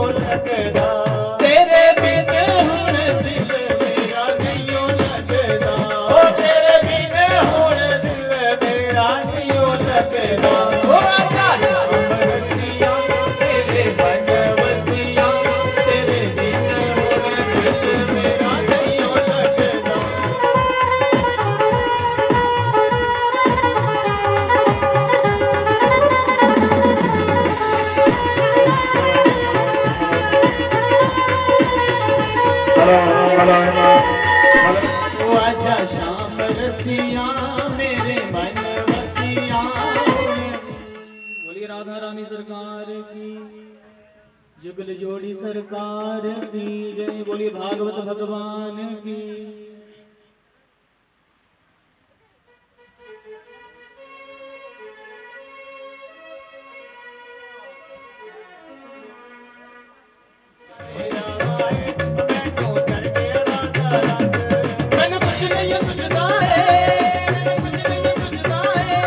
लगदा, तेरे बिन हुण दिल मेरा नहीं लगदा, ओ तेरे बिन हुण दिल मेरा नहीं लगदा। ओ आजा शाम रसिया तेरे मन वसिया, तेरे बिन हुण दिल मेरा नहीं लगदा। आजा शाम रसिया मेरे मन वसिया। बोलिए राधा रानी सरकार की, जुगल जोड़ी सरकार की जय। बोलिए भागवत भगवान की। मैंने कुछ नहीं सुझता है, मैंने कुछ नहीं सुझता है,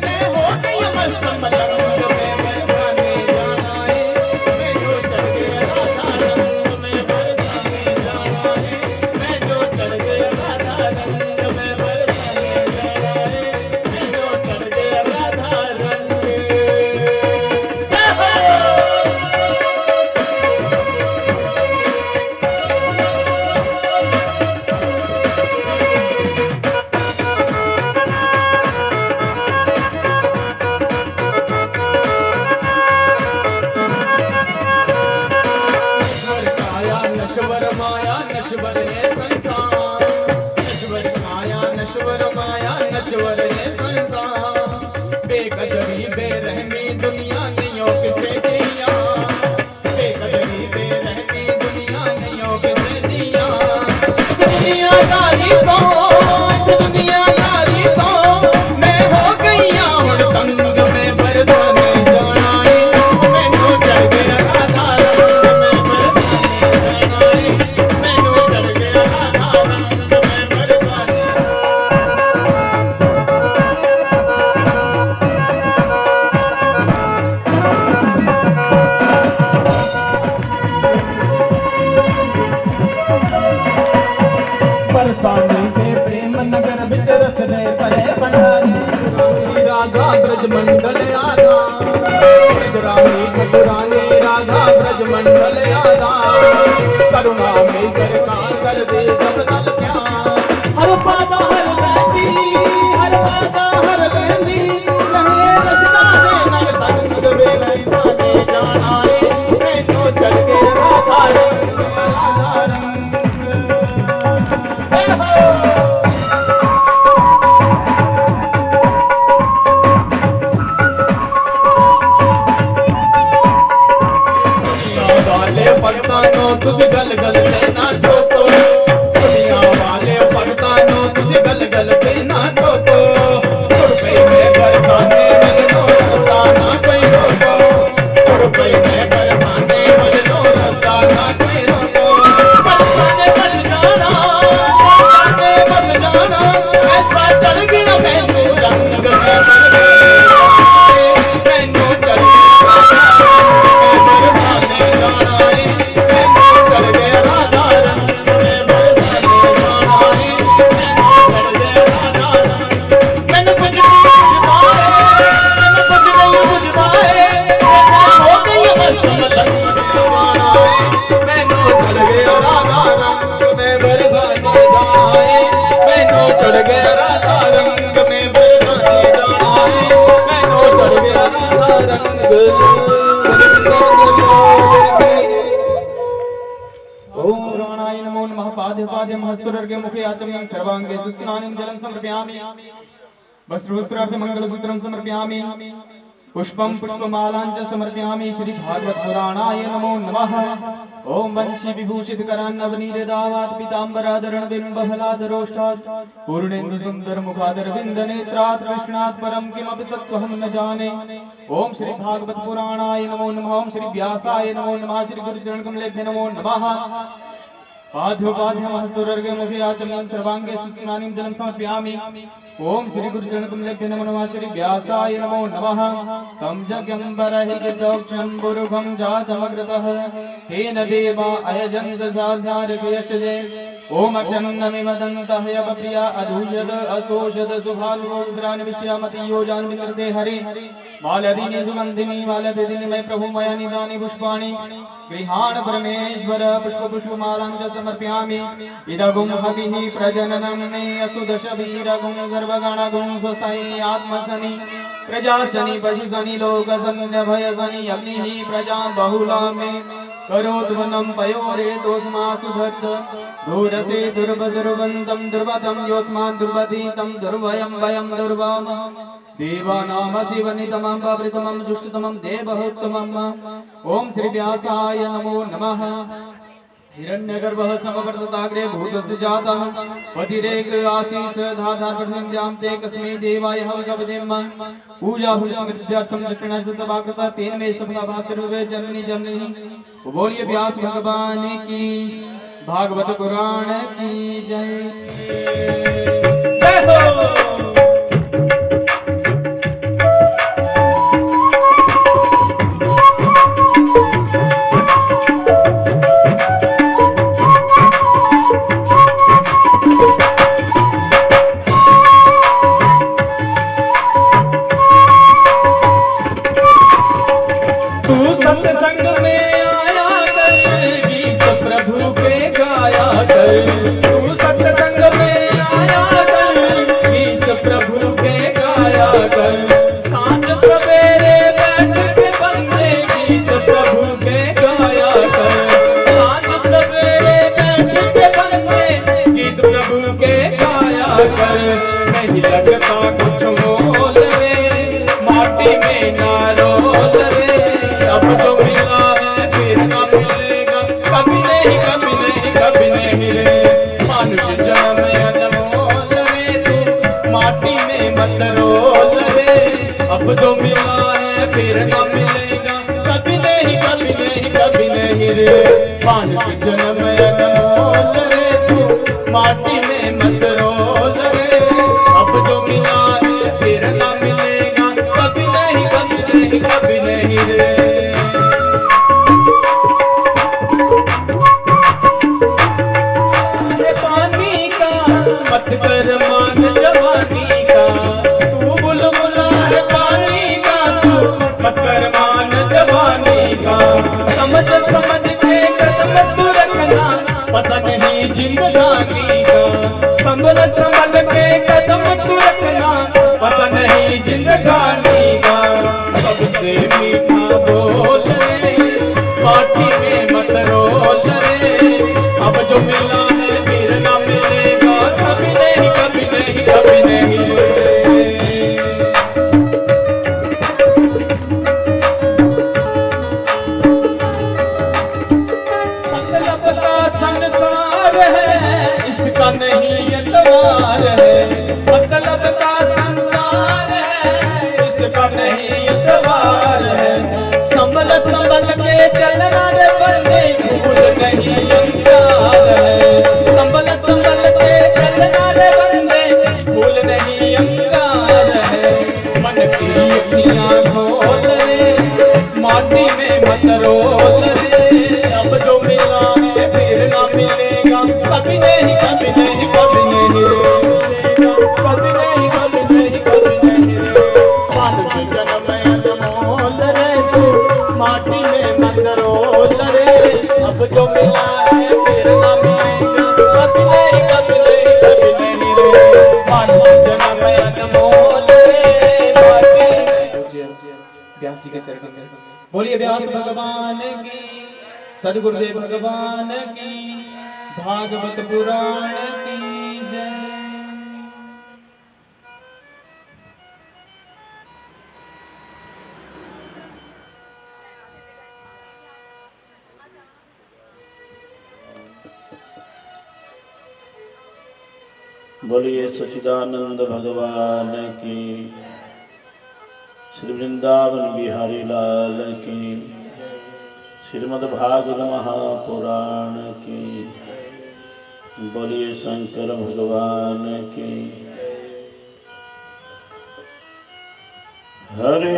मैं हो गई मस्त मलंग में बरसाने जाना है, मैं जो चढ़ गया राधा रंग में बरसाने जाना है, मैं जो चढ़ गया राधा रंग में बरसाने जाना है, मैं जो चढ़ गया राधा रंग। नश्वर माया नश्वर है संसार, नश्वर माया नश्वर माया नश्वर है संसार, बेकदरी बेरहमी दुनिया नहीं हो किसे जिया, बेकदरी बेरहमी दुनिया नहीं हो किसे जिया। इस दुनियादारी को, इस दुनियादारी को मैं हो गई और तंग में बरसाने जाना है, मैनू चढ़ गया राधा रंग में बरसाने जाना है, मैनू चढ़ गया राधा रंग में बरसाने। बरसाने के प्रेम नगर बिच रस दे परे भंडारी, राधा ब्रज मंडल आधा, ब्रजरानी मधुरानी राधा ब्रज मंडल आधा, करुणा में सरकार कर दे सब दल प्यार। हर बाधा हर लेंदी, हर बाधा हर लेंदी, रहे रसना दे नल संग संग वेले माने जाना है, मैनू चढ़ के राधा रंग राधा रंग। जय हो वाले भगतानो तुझ गल गल ते ना ठोको, दुनिया वाले भगतानो तुझ गल गल ते ना ठोको, रुपए में बरसाने मिलनो रास्ता ना कोई रोको, रुपए में बरसाने मिलनो रास्ता ना कोई रोको। बरसाने बस जाना, बरसाने बस जाना, ऐसा चढ़ गया मैनू रंग में बरसाने, मैनू चढ़ गया बरसाने जाना है, मैनू चढ़ गया राधा रंग में बरसाने जाना है, मैनू चढ़ गया राधा रंग। मैनू कुछ नहीं बुझदा है, मैनू कुछ नहीं बुझदा है, मैं हो गई मस्त मलंग दीवाना है, मैनू चढ़ गया राधा रंग में बरसाने जाना है, मैनू चढ़ गया राधा रंग में बरसाने जाना है, मैनू चढ़ गया राधा रंग। ओम राणाय नमो नमः। पादे पादे हस्तुर्गे मुखे आचम्यं सर्वांगे सुस्नानं जलं समर्पयामि, वस्त्रवस्त्रार्थ मंगलसूत्रं समर्पयामि, पुष्पं पुष्पमालां च समर्पयामि। श्री भागवत पुराणाय नमो नमः। ओम वंशी विभूषित करान्नवनीरदावात् पीताम्बराधरण बिंबफलाधरोष्ठात् पूर्णेन्दु सुंदर मुखाधर बिंद नेत्रात् कृष्णात् परम किमपि तत्त्वहं न जाने। ओम श्री भागवत पुराणाय नमो नमः। ओम श्री व्यासाय नमो नमः। श्री गुरुचरण कमलेभ्य नमो नमः। पाद्योपाध्यं हस्तुर्गे मुखे आचम्यं सर्वांगे सुस्नानं जलं समर्पयामि। ओम श्री गुरु चरण कमलेभ्यो नमो नमः। श्री व्यासाय नमो नमः। तं यज्ञं बर्हिः प्रोक्षं पुरुषं जातमग्रतः तेन देवा अयजन्त साध्यार्घ्ययशजे। ओम अक्षन्नमिवदन्तः यवप्रिया अधूयद अस्तोषद सुभानुरुद्रान् विष्ट्यामति योजान् विकृते हरि मालदीनि सुगन्धिनि मालदिनि मय प्रभु मया निदानि पुष्पाणि गृहाण परमेश्वर पुष्प पुष्पमालां च समर्पयामि। इदगुं हविः प्रजननं मे अस्तु दशवीरगुं सर्वगणगुं स्वस्ति आत्मसनि प्रजासनि पशुसनि लोकसनि भयसनि अग्निः प्रजा बहुला मे करोतु वनं पयोरे तोस्मासु भद्द दूरसे दुर्बदुर्वन्तं दुर्वतं योऽस्मान् दुर्वतीतं दुर्वयं वयं दुर्वाम देवानामसि वनितमं ववृतमं जुष्टतमं देवहोत्तमम्। ओम श्री व्यासाय नमो नमः। हिरण्यगर्भः समवर्तताग्रे भूतस्य जातः पतिरेक आसीस धाधार्पणं जामते कस्मै देवाय हवगवदेम पूजा फलसमृद्ध्यर्थं चक्रणाशतवाकृता तेन मे शब्दभातृवे जननी जननी। बोलिए व्यास भगवान की भागवत पुराण की जय। जय हो। सत्संग में आया कर गीत प्रभु के गाया कर। तू सत्संग में आया कर गीत प्रभु के गाया कर। सांझ सवेरे बैठ के बंदे गीत प्रभु के गाया कर। सांझ सवेरे बैठ के बंदे गीत प्रभु के गाया कर। नहीं लगता कुछ मोल रे माटी में ना रोल रे। अब जो मिला है फिर ना मिलेगा कभी नहीं कभी नहीं कभी नहीं रे। मनुष्य जन्म अनमोल रे तू माटी में मत रोल रे। अब जो मिला है फिर ना मिलेगा कभी नहीं कभी नहीं कभी नहीं रे। मनुष्य जन्म अनमोल रे तू माटी में मत रोल रे। अब जो मिला है फिर ना मिलेगा कभी नहीं कभी नहीं कभी नहीं रे। मत कर मान जवानी का तू बुलबुला है पानी का। तू मत कर मान जवानी का। समझ समझ के कदम तू रखना पता नहीं जिंदगानी का। संभल संभल के कदम तू रखना पता नहीं जिंदगानी का। सबसे मीठा बोल रे पार्टी में मत रोल रे। अब जो मिला है फिर ना मिलेगा कभी नहीं कभी नहीं कभी नहीं रे। मतलब का संसार है इसका नहीं एतबार है। मतलब का संसार है इसका नहीं एतबार है। संभल संभल के चलना रे बंदे भूल नहीं अंगार है। संभल संभल के चलना रे बंदे भूल नहीं अंगार है। मन की अखियां खोल रे माटी में मत रोल रे। अब जो मिला है फिर ना मिलेगा कभी नहीं कभी नहीं कभी नहीं रे। कभी नहीं कभी नहीं कभी नहीं रे। मनुष्य जन्म अनमोल रे तू माटी में मत रोल रे। अब जो मिला है फिर ना मिलेगा कभी नहीं कभी नहीं कभी नहीं रे। मनुष्य जन्म अनमोल रे माटी। व्यास जी के चरण में बोलिए व्यास भगवान की सद्गुरुदेव भगवान की भागवत पुराण की जय। बोलिए सच्चिदानंद भगवान की। श्री वृंदावन बिहारी लाल की। श्रीमद् भागवत महापुराण की। बोलिए शंकर भगवान की। हरि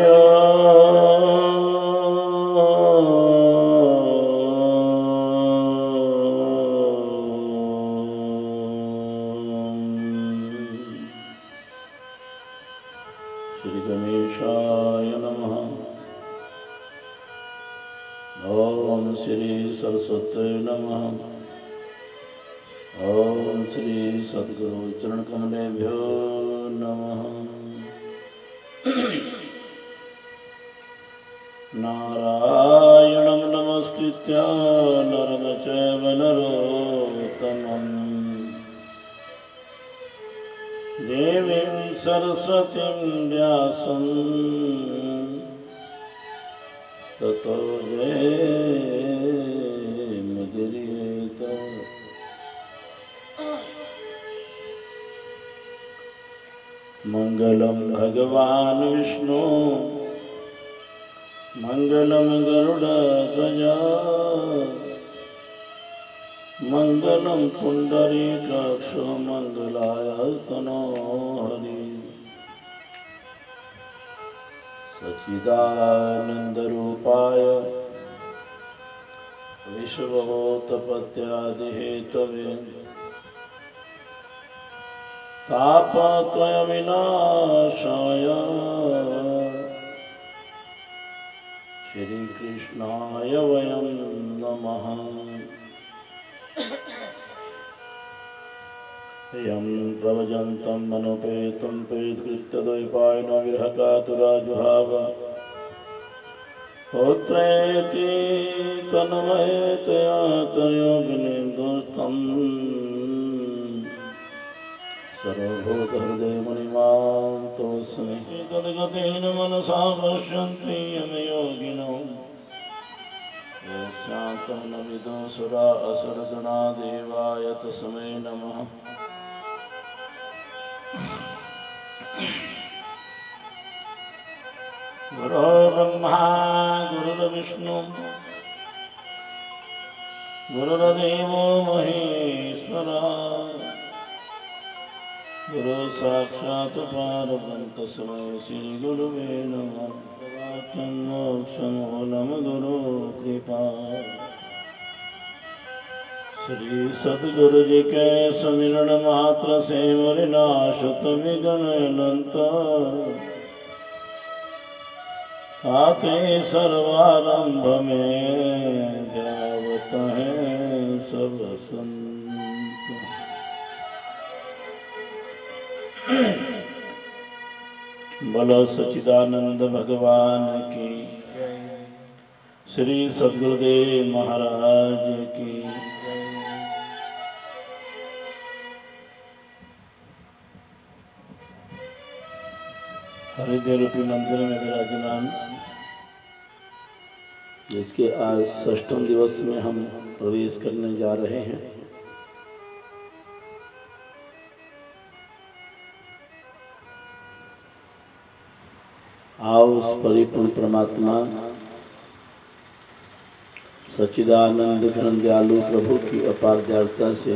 श्री गणेशाय नमः। ओम श्री सरस्वती नमः। ओम श्री सद्गुरु चरण कमलेभ्यो नमः। नारायणं नमस्कृत्य नरं चैव नरोत्तमं देवीं सरस्वतीं व्यासं ततो जयमुदीरयेत्। मंगलम भगवान विष्णु मंगलम गरुड़ध्वज मंगलम पुंडरीकाक्ष मंगलायतनो हरि। सच्चिदानंदरूपाय विश्वोत्पत्त्यादिहेतवे तापत्रय विनाशाय श्री कृष्णाय वयं नमः। यं प्रवजन्तं मनुपेतं पेतकृत्यद्वैपायनो विरहकातुराजुहाव होत्रेति तन्मयतया तयोगिनेन्दुस्तम् सर्वभूतहृदय मणिमां तोऽस्मि। तद्गतेन मनसा पश्यन्ति यमयोगिनो यस्यान्तं न विदुषुरा असुरगणा देवाय तस्मै नमः। गुरुर्ब्रह्मा गुरुर्विष्णु गुरुर्देवो महेश्वरः गुरु साक्षात् परब्रह्म तस्मै श्री गुरुवे नमः। वाक्यं मोक्षमूलं गुरु कृपा। श्री सद्गुरु जी के सुमिरन मात्र से मरिनाशत विघ्न अनंत आते सर्वारंभ में जावत है सब संत। बोलो सच्चिदानंद भगवान की, श्री सद्गुरुदेव महाराज की। हरिद्वार रूपी मंदिर में विराजमान, जिसके आज 6वें दिवस में हम प्रवेश करने जा रहे हैं। आओ उस परिपूर्ण परमात्मा सच्चिदानंद घन दयालु प्रभु की अपार दयालुता से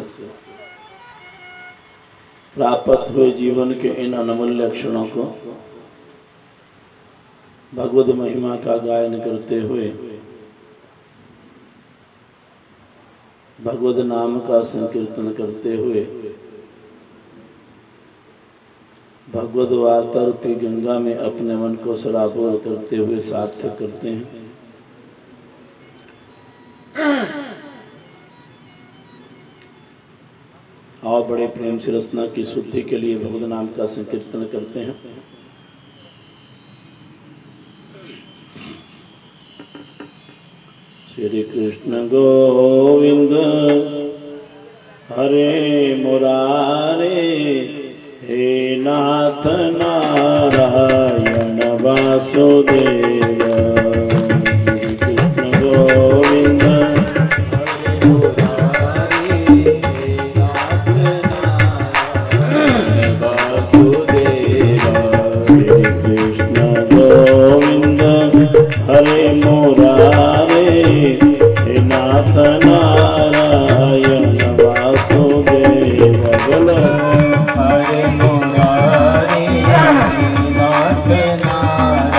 प्राप्त हुए जीवन के इन अनमोल्य क्षणों को भगवद महिमा का गायन करते हुए भगवद नाम का संकीर्तन करते हुए भगवद वार्ता रूपी गंगा में अपने मन को सराबोर करते हुए सार्थक करते हैं। और बड़े प्रेम से रचना की शुद्धि के लिए भगवद नाम का संकीर्तन करते हैं। श्री कृष्ण गोविंद हरे मुरारे, हे नाथ नारायण वासुदेव। श्री कृष्ण गोविंद हरे मुरारे, हे नाथ नारायण वासुदेव। श्री कृष्ण गोविंद हरे मुरारे, हे नाथ नारायण वासुदेव। बोलो हरे मुरारी नाथ नारायण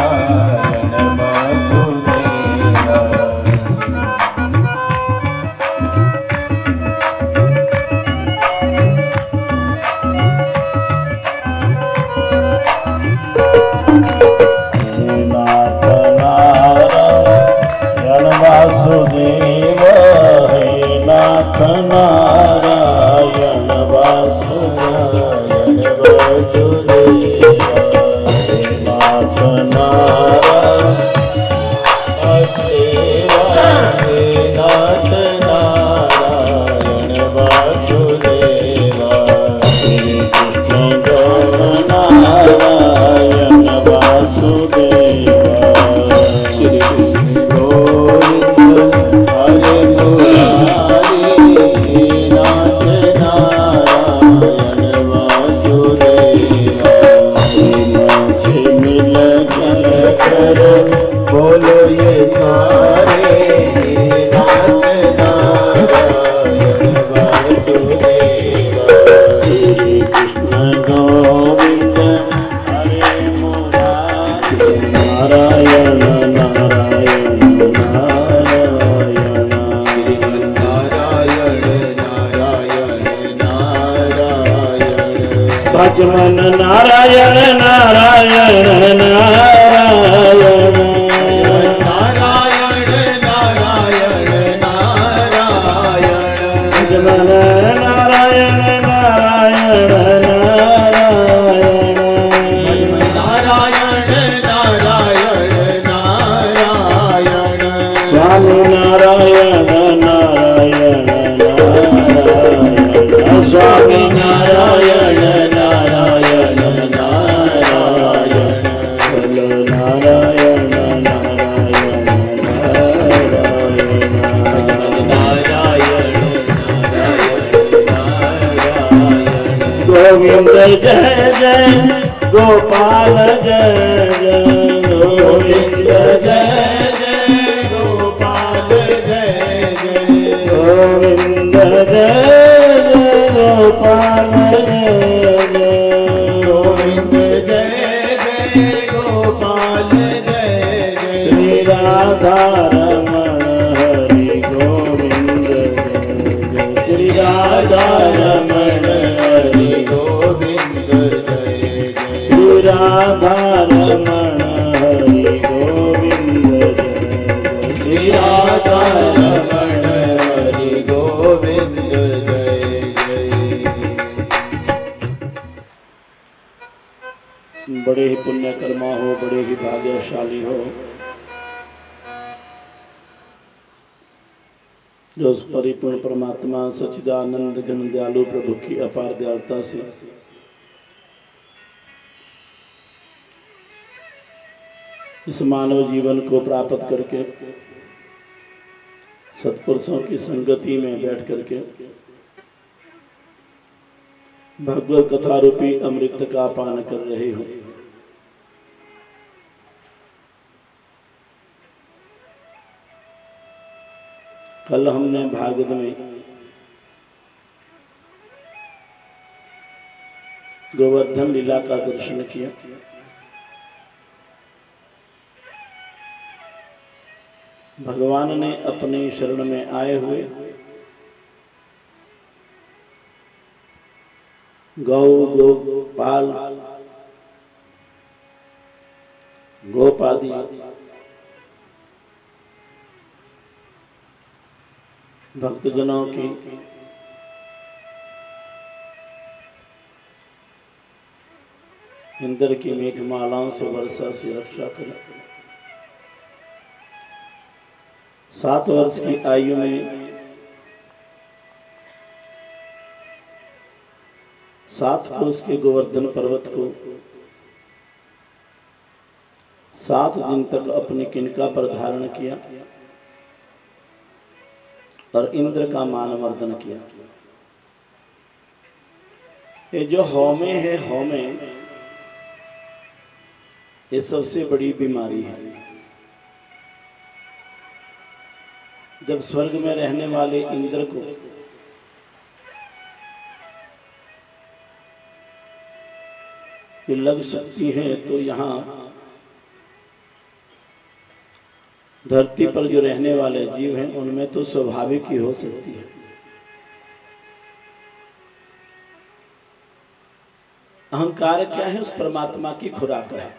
वासुदेव हे नाथ नारायण वासुदेव हे नाथ नारायण वासुदेव हे नाथ नारायण वासुदेव श्री कृष्ण नारायण वासुदेव श्री कृष्ण गोविंद हरे मुरारी नाथ नारायण वासुदेव से मिल कर बोलो ये सारे नाथ नारायण वासुदेव श्री कृष्ण गोविंद हरे मुरारी नारायण नारायण नारायण नारायण नारायण नारायण भजमन नारायण नारायण नारायण नारायण नारायण नारायण भजमन नारायण नारायण नारायण नारायण नारायण नारायण स्वामी नारायण नारायण नारायण स्वामी नारायण नारायण नारायण बोलो नारायण नारायण नारायण नारायण नारायण गोविंद जय जय गोपाल जय जय गोविंद जय जय गोपाल जय जय गोविंद जय जय गोपाल जय जय गोविंद जय जय गोपाल जय जय श्री राधा रमण हरि गोविंद जय जय श्री राधा रमण हरि गोविंद जय जय श्री राधा रमण हरि गोविंद जय जय श्री राधा रमण हरि गोविंद जय जय। बड़े ही पुण्यकर्मा हो, बड़े ही भाग्यशाली हो जो उस परिपूर्ण परमात्मा सच्चिदानंद घन दयालु प्रभु की अपार दयालुता से इस मानव जीवन को प्राप्त करके सत्पुरुषों की संगति में बैठ करके भगवत कथा रूपी अमृत का पान कर रहे हो। कल हमने भागवत में गोवर्धन लीला का दर्शन किया। भगवान ने अपने शरण में आए हुए गौ गोपाल गोपादि भक्तजनों की इंद्र की मेघमालाओं से वर्षा से रक्षा करें। 7 वर्ष की आयु में 7 पुरुष के गोवर्धन पर्वत को 7 दिन तक अपनी किनका पर धारण किया और इंद्र का मानवर्धन किया। ये जो हौमे है, हौमे ये सबसे बड़ी बीमारी है। जब स्वर्ग में रहने वाले इंद्र को ये लग सकती है तो यहाँ धरती पर जो रहने वाले जीव हैं उनमें तो स्वाभाविक ही हो सकती है। अहंकार क्या है? उस परमात्मा की खुराक है।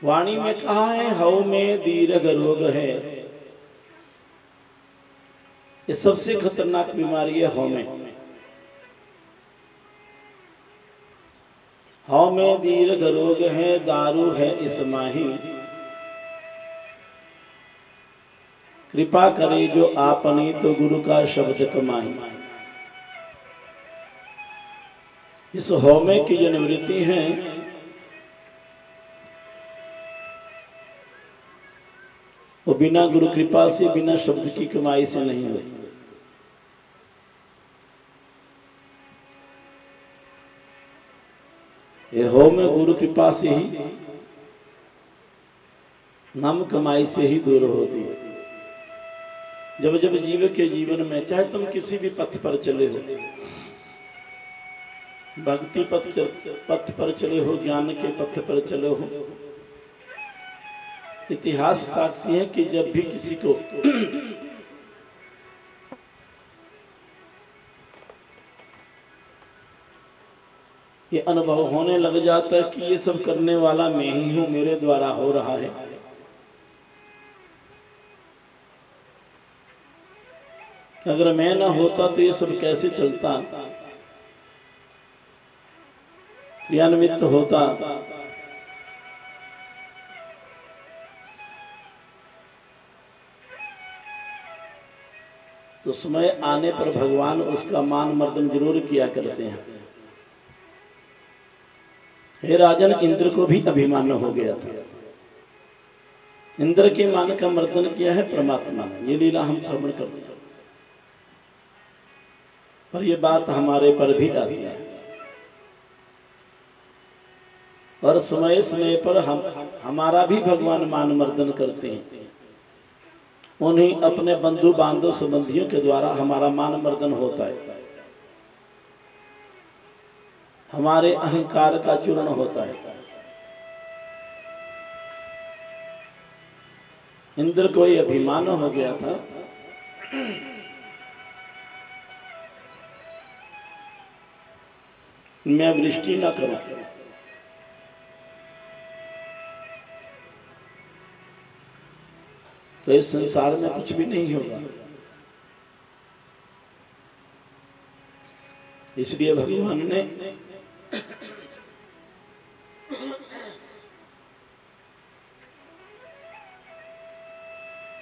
वाणी में कहा है हव में दीर्घ रोग है। ये सबसे खतरनाक बीमारी है हव में। हव में दीर्घ रोग है, दारू है इस माही। कृपा करे जो आपनी तो गुरु का शब्द कमाही। इस हव में की जो निवृत्ति है वो बिना गुरु कृपा से, बिना शब्द की कमाई से नहीं होती। ये हो में गुरु कृपा से ही, नाम कमाई से ही दूर होती है। जब जब जीव के जीवन में, चाहे तुम किसी भी पथ पर चले हो, भक्ति पथ पर चले हो, ज्ञान के पथ पर चले हो, इतिहास साक्षी है कि जब भी किसी को ये अनुभव होने लग जाता है कि ये सब करने वाला मैं ही हूं, मेरे द्वारा हो रहा है, अगर मैं ना होता तो ये सब कैसे चलता, क्रियान्वित होता। तो समय आने पर भगवान उसका मान मर्दन जरूर किया करते हैं। हे राजन, इंद्र को भी अभिमान हो गया था। इंद्र के मान का मर्दन किया है परमात्मा ने। ये लीला हम श्रवण करते हैं, पर ये बात हमारे पर भी आती है। और समय समय पर हमारा भी भगवान मान मर्दन करते हैं। उन्हीं अपने बंधु बांधव संबंधियों के द्वारा हमारा मान मर्दन होता है, हमारे अहंकार का चूर्ण होता है। इंद्र को ये अभिमान हो गया था मैं वृष्टि न करूं, तो इस संसार में कुछ भी नहीं होगा। इसलिए भगवान ने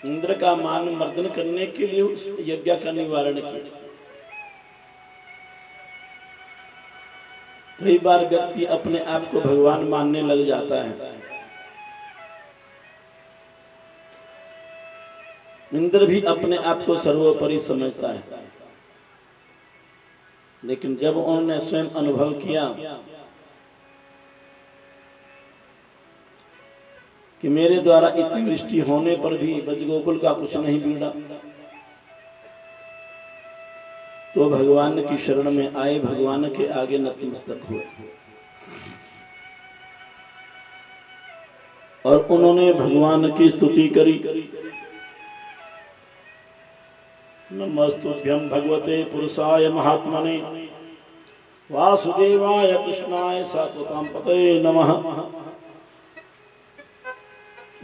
इंद्र का मान मर्दन करने के लिए उस यज्ञ का निवारण किया। कई बार व्यक्ति अपने आप को भगवान मानने लग जाता है। इंद्र भी अपने आप को सर्वोपरि समझता है, लेकिन जब उन्होंने स्वयं अनुभव किया कि मेरे द्वारा इतनी वृष्टि होने पर भी ब्रजगोकुल का कुछ नहीं बिगड़ा, तो भगवान की शरण में आए, भगवान के आगे नतमस्तक हुए और उन्होंने भगवान की स्तुति करी। नमस्तुभ्यं भगवते पुरुषाय महात्मने वासुदेवाय कृष्णाय सात्वतांपतये नमः।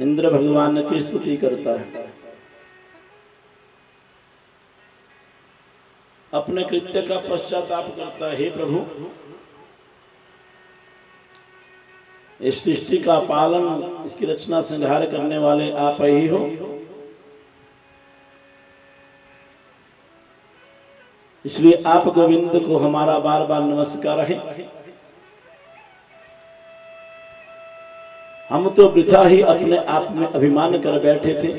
इंद्र भगवान की स्तुति करता है, अपने कृत्य का पश्चाताप करता है। हे प्रभु, इस सृष्टि का पालन, इसकी रचना संहार करने वाले आप ही हो। इसलिए आप गोविंद को हमारा बार बार नमस्कार है। हम तो वृथा ही अपने आप में अभिमान कर बैठे थे।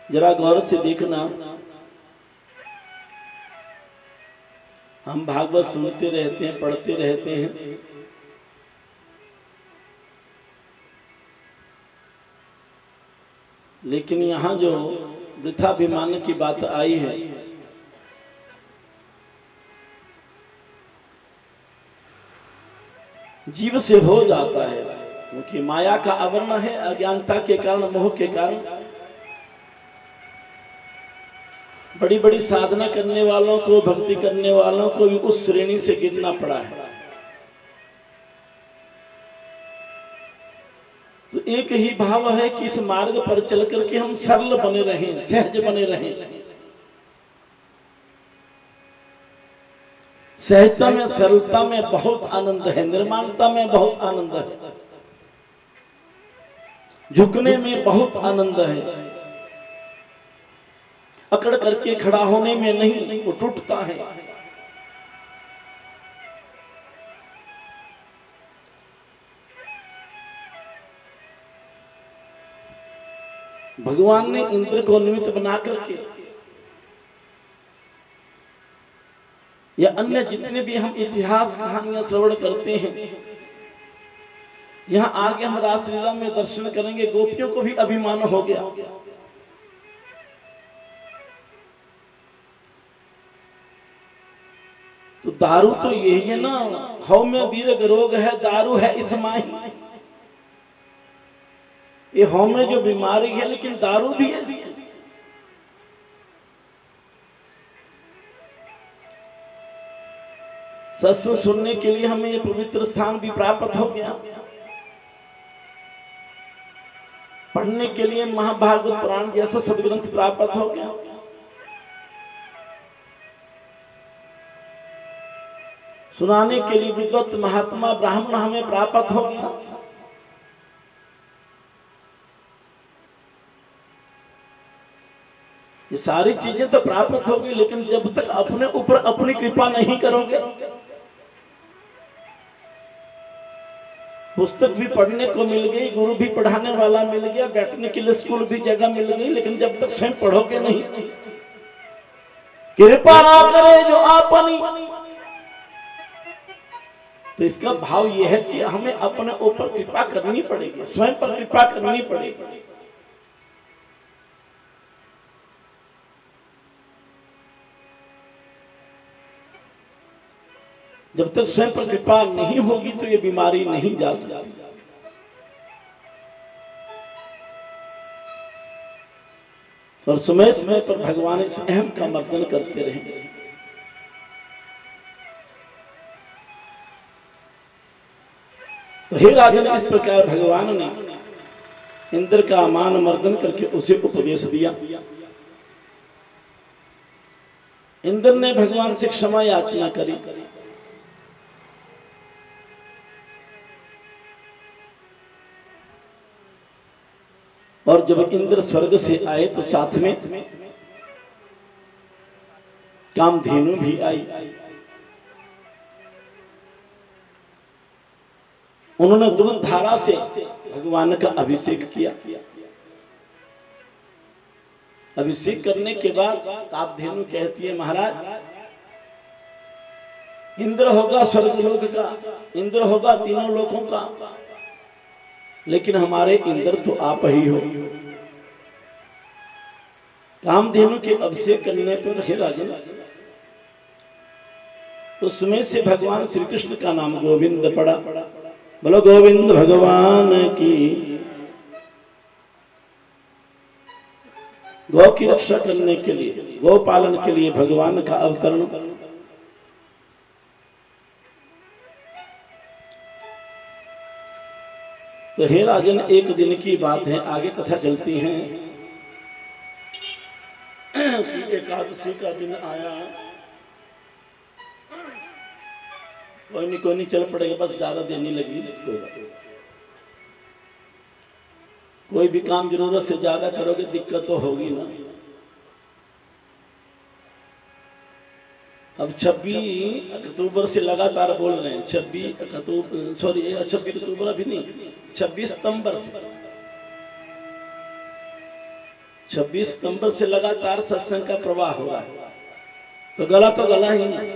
जरा गौर से देखना, हम भागवत सुनते रहते हैं, पढ़ते रहते हैं, लेकिन यहाँ जो वृथाभिमान की बात आई है, जीव से हो जाता है, क्योंकि माया का आवरण है। अज्ञानता के कारण, मोह के कारण बड़ी बड़ी साधना करने वालों को, भक्ति करने वालों को भी उस श्रेणी से गिरना पड़ा है। तो एक ही भाव है कि इस मार्ग पर चल करके हम सरल बने रहें, सहज बने रहें। सहजता में, सरलता में बहुत आनंद है, निर्माणता में बहुत आनंद है, झुकने में बहुत आनंद है। अकड़ करके खड़ा होने में नहीं, वो टूटता है। भगवान ने इंद्र को निमित्त बना करके या अन्य जितने भी हम इतिहास कहानियां श्रवण करते हैं, यहां आगे हम रासलीला में दर्शन करेंगे, गोपियों को भी अभिमान हो गया। तो दारू तो यही है ना, हव में दीर्घ रोग है, दारू है इस माही। ये हव में जो बीमारी है, लेकिन दारू भी है इसकी। सत्संग सुनने के लिए हमें ये पवित्र स्थान भी प्राप्त हो गया, पढ़ने के लिए महाभारत पुराण जैसा सदग्रंथ प्राप्त हो गया, सुनाने के लिए विद्वत महात्मा ब्राह्मण हमें प्राप्त हो गया। ये सारी चीजें तो प्राप्त होगी, लेकिन जब तक अपने ऊपर अपनी कृपा नहीं करोगे, पुस्तक भी पढ़ने को मिल गई, गुरु भी पढ़ाने वाला मिल गया, बैठने के लिए स्कूल भी जगह मिल गई, लेकिन जब तक स्वयं पढ़ोगे नहीं, कृपा करे जो आपनी, तो इसका भाव यह है कि हमें अपने ऊपर कृपा करनी पड़ेगी, स्वयं पर कृपा करनी पड़ेगी। जब तक स्वयं पर कृपा नहीं होगी तो ये बीमारी नहीं जा सकती। और समय समय पर भगवान इस अहम का मर्दन करते रहेंगे। तो हे राजन, इस प्रकार भगवान ने इंद्र का मान मर्दन करके उसे उपदेश दिया। इंद्र ने भगवान से क्षमा याचना करी। और जब इंद्र स्वर्ग से आए तो साथ में कामधेनु भी आई। उन्होंने दूध धारा से भगवान का अभिषेक किया। अभिषेक करने के बाद कामधेनु कहती है, महाराज इंद्र होगा स्वर्गलोक का, इंद्र होगा तीनों लोकों का, लेकिन हमारे इंद्र तो आप ही हो। कामधेनु के अभिषेक करने पर हे राजन, उसमें से भगवान श्री कृष्ण का नाम गोविंद पड़ा। बोलो गोविंद भगवान की। गौ की रक्षा करने के लिए, गौ पालन के लिए भगवान का अवतरण। तो हे राजन, एक दिन की बात है, आगे कथा चलती है कि एकादशी का दिन आया। कोई नहीं चल पड़ेगा, बस ज्यादा देर नहीं लगी। कोई भी काम जरूरत से ज्यादा करोगे दिक्कत तो होगी ना। अब 26 अक्टूबर से लगातार बोल रहे हैं, 26 अक्टूबर अभी नहीं, 26 सितंबर से, 26 सितंबर से लगातार सत्संग का प्रवाह हुआ है। तो गला ही नहीं।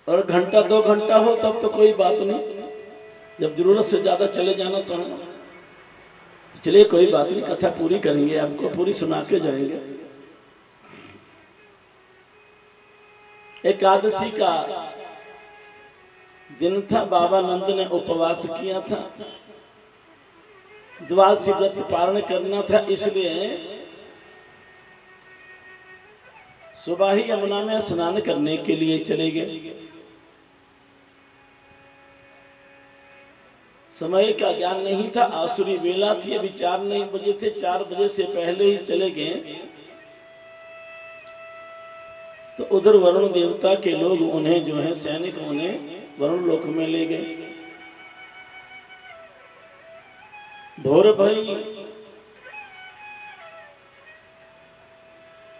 और घंटा 2 घंटा हो तब तो कोई बात नहीं, जब जरूरत से ज्यादा चले जाना तो चलिए कोई बात नहीं, कथा पूरी करेंगे, आपको पूरी सुना के जाएंगे। एकादशी का दिन था, बाबा नंद ने उपवास किया था, द्वादशी व्रत पारण करना था, इसलिए सुबह ही यमुना में स्नान करने के लिए चले गए। समय का ज्ञान नहीं था, आसुरी वेला थी, अभी 4 नहीं बजे थे, 4 बजे से पहले ही चले गए। तो उधर वरुण देवता के लोग उन्हें जो है सैनिक उन्हें वरुण लोक में ले गए। भोर भई,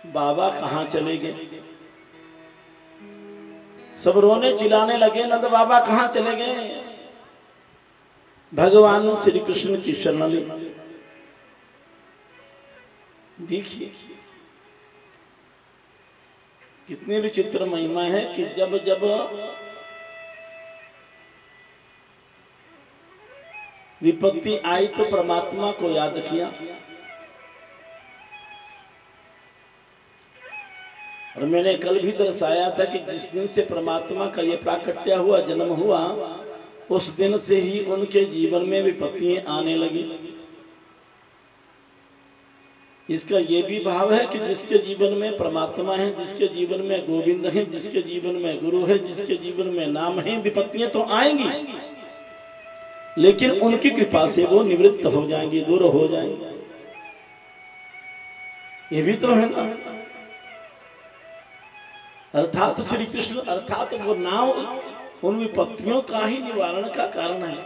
बाबा कहाँ चले गए? सब रोने चिल्लाने लगे, नंद बाबा कहाँ चले गए? भगवान श्री कृष्ण की शरण ली। देखिए कितनी विचित्र महिमा है कि जब जब विपत्ति आई तो परमात्मा को याद किया। और मैंने कल भी दर्शाया था कि जिस दिन से परमात्मा का ये प्राकट्य हुआ, जन्म हुआ, उस दिन से ही उनके जीवन में विपत्तियां आने लगी। इसका ये भी भाव है कि जिसके जीवन में परमात्मा है, जिसके जीवन में गोविंद है, जिसके जीवन में गुरु है, जिसके जीवन में नाम है, विपत्तियां तो आएंगी लेकिन उनकी कृपा से वो निवृत्त हो जाएंगी, दूर हो जाएंगी। ये भी तो है ना। अर्थात श्री कृष्ण, अर्थात वो नाम उन विपत्तियों का ही निवारण का कारण है।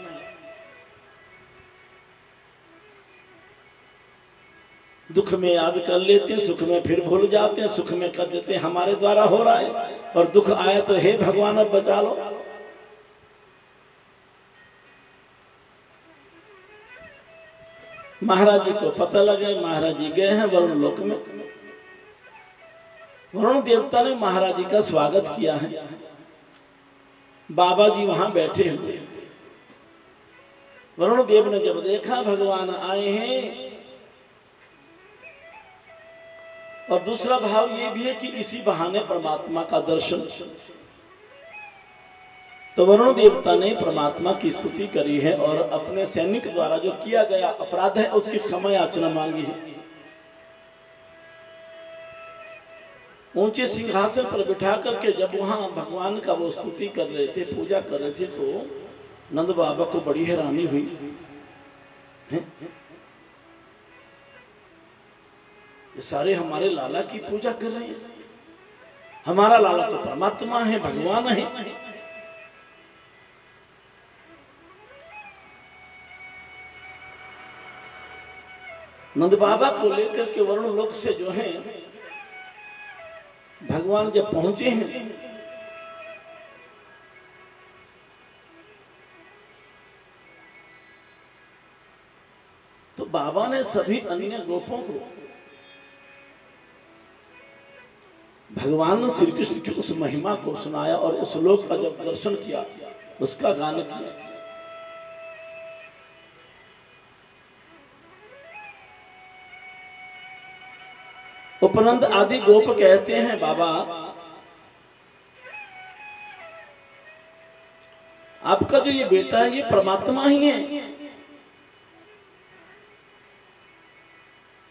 दुख में याद कर लेते हैं, सुख में फिर भूल जाते हैं, सुख में कर देते हैं हमारे द्वारा हो रहा है, और दुख आए तो हे भगवान अब बचा लो। महाराज जी को पता लगा, महाराज जी गए हैं वरुण लोक में। वरुण देवता ने महाराज जी का स्वागत किया है। बाबा जी वहां बैठे हुए। वरुण देव ने जब देखा भगवान आए हैं, और दूसरा भाव ये भी है कि इसी बहाने परमात्मा का दर्शन, तो वरुण देवता ने परमात्मा की स्तुति करी है और अपने सैनिक द्वारा जो किया गया अपराध है उसकी क्षमा याचना मांगी है। ऊंचे सिंहासन पर बिठा करके जब वहां भगवान का वो स्तुति कर रहे थे, पूजा कर रहे थे, तो नंद बाबा को बड़ी हैरानी हुई। ये सारे हमारे लाला की पूजा कर रहे हैं, हमारा लाला तो परमात्मा है, भगवान है। नंद बाबा को लेकर के वरुण लोक से जो है भगवान जब पहुंचे हैं, तो बाबा ने सभी अन्य गोपों को भगवान श्री कृष्ण की उस महिमा को सुनाया और उस लोक का जब दर्शन किया, उसका गान किया। उपनंद आदि गोप कहते हैं, बाबा आपका जो ये बेटा है ये परमात्मा ही है।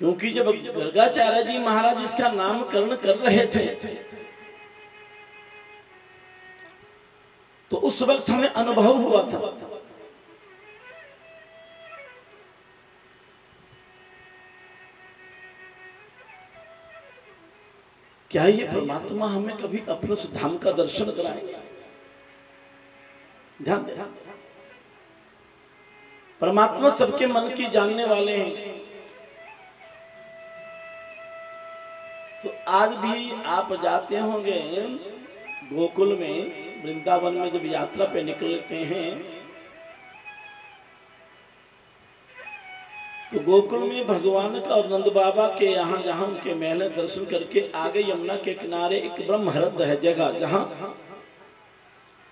क्योंकि जब गर्गाचार्य जी महाराज इसका नामकरण कर रहे थे तो उस वक्त हमें अनुभव हुआ था। क्या ये परमात्मा हमें कभी अपने उस धाम का दर्शन कराएगा? ध्यान दे, परमात्मा सबके मन की जानने वाले हैं। तो आज भी आप जाते होंगे गोकुल में, वृंदावन में जब यात्रा पे निकलते हैं तो गोकुल में भगवान का और नंद बाबा के यहाँ जहाँ उनके महल दर्शन करके आगे यमुना के किनारे एक ब्रह्महृद है जगह, जहाँ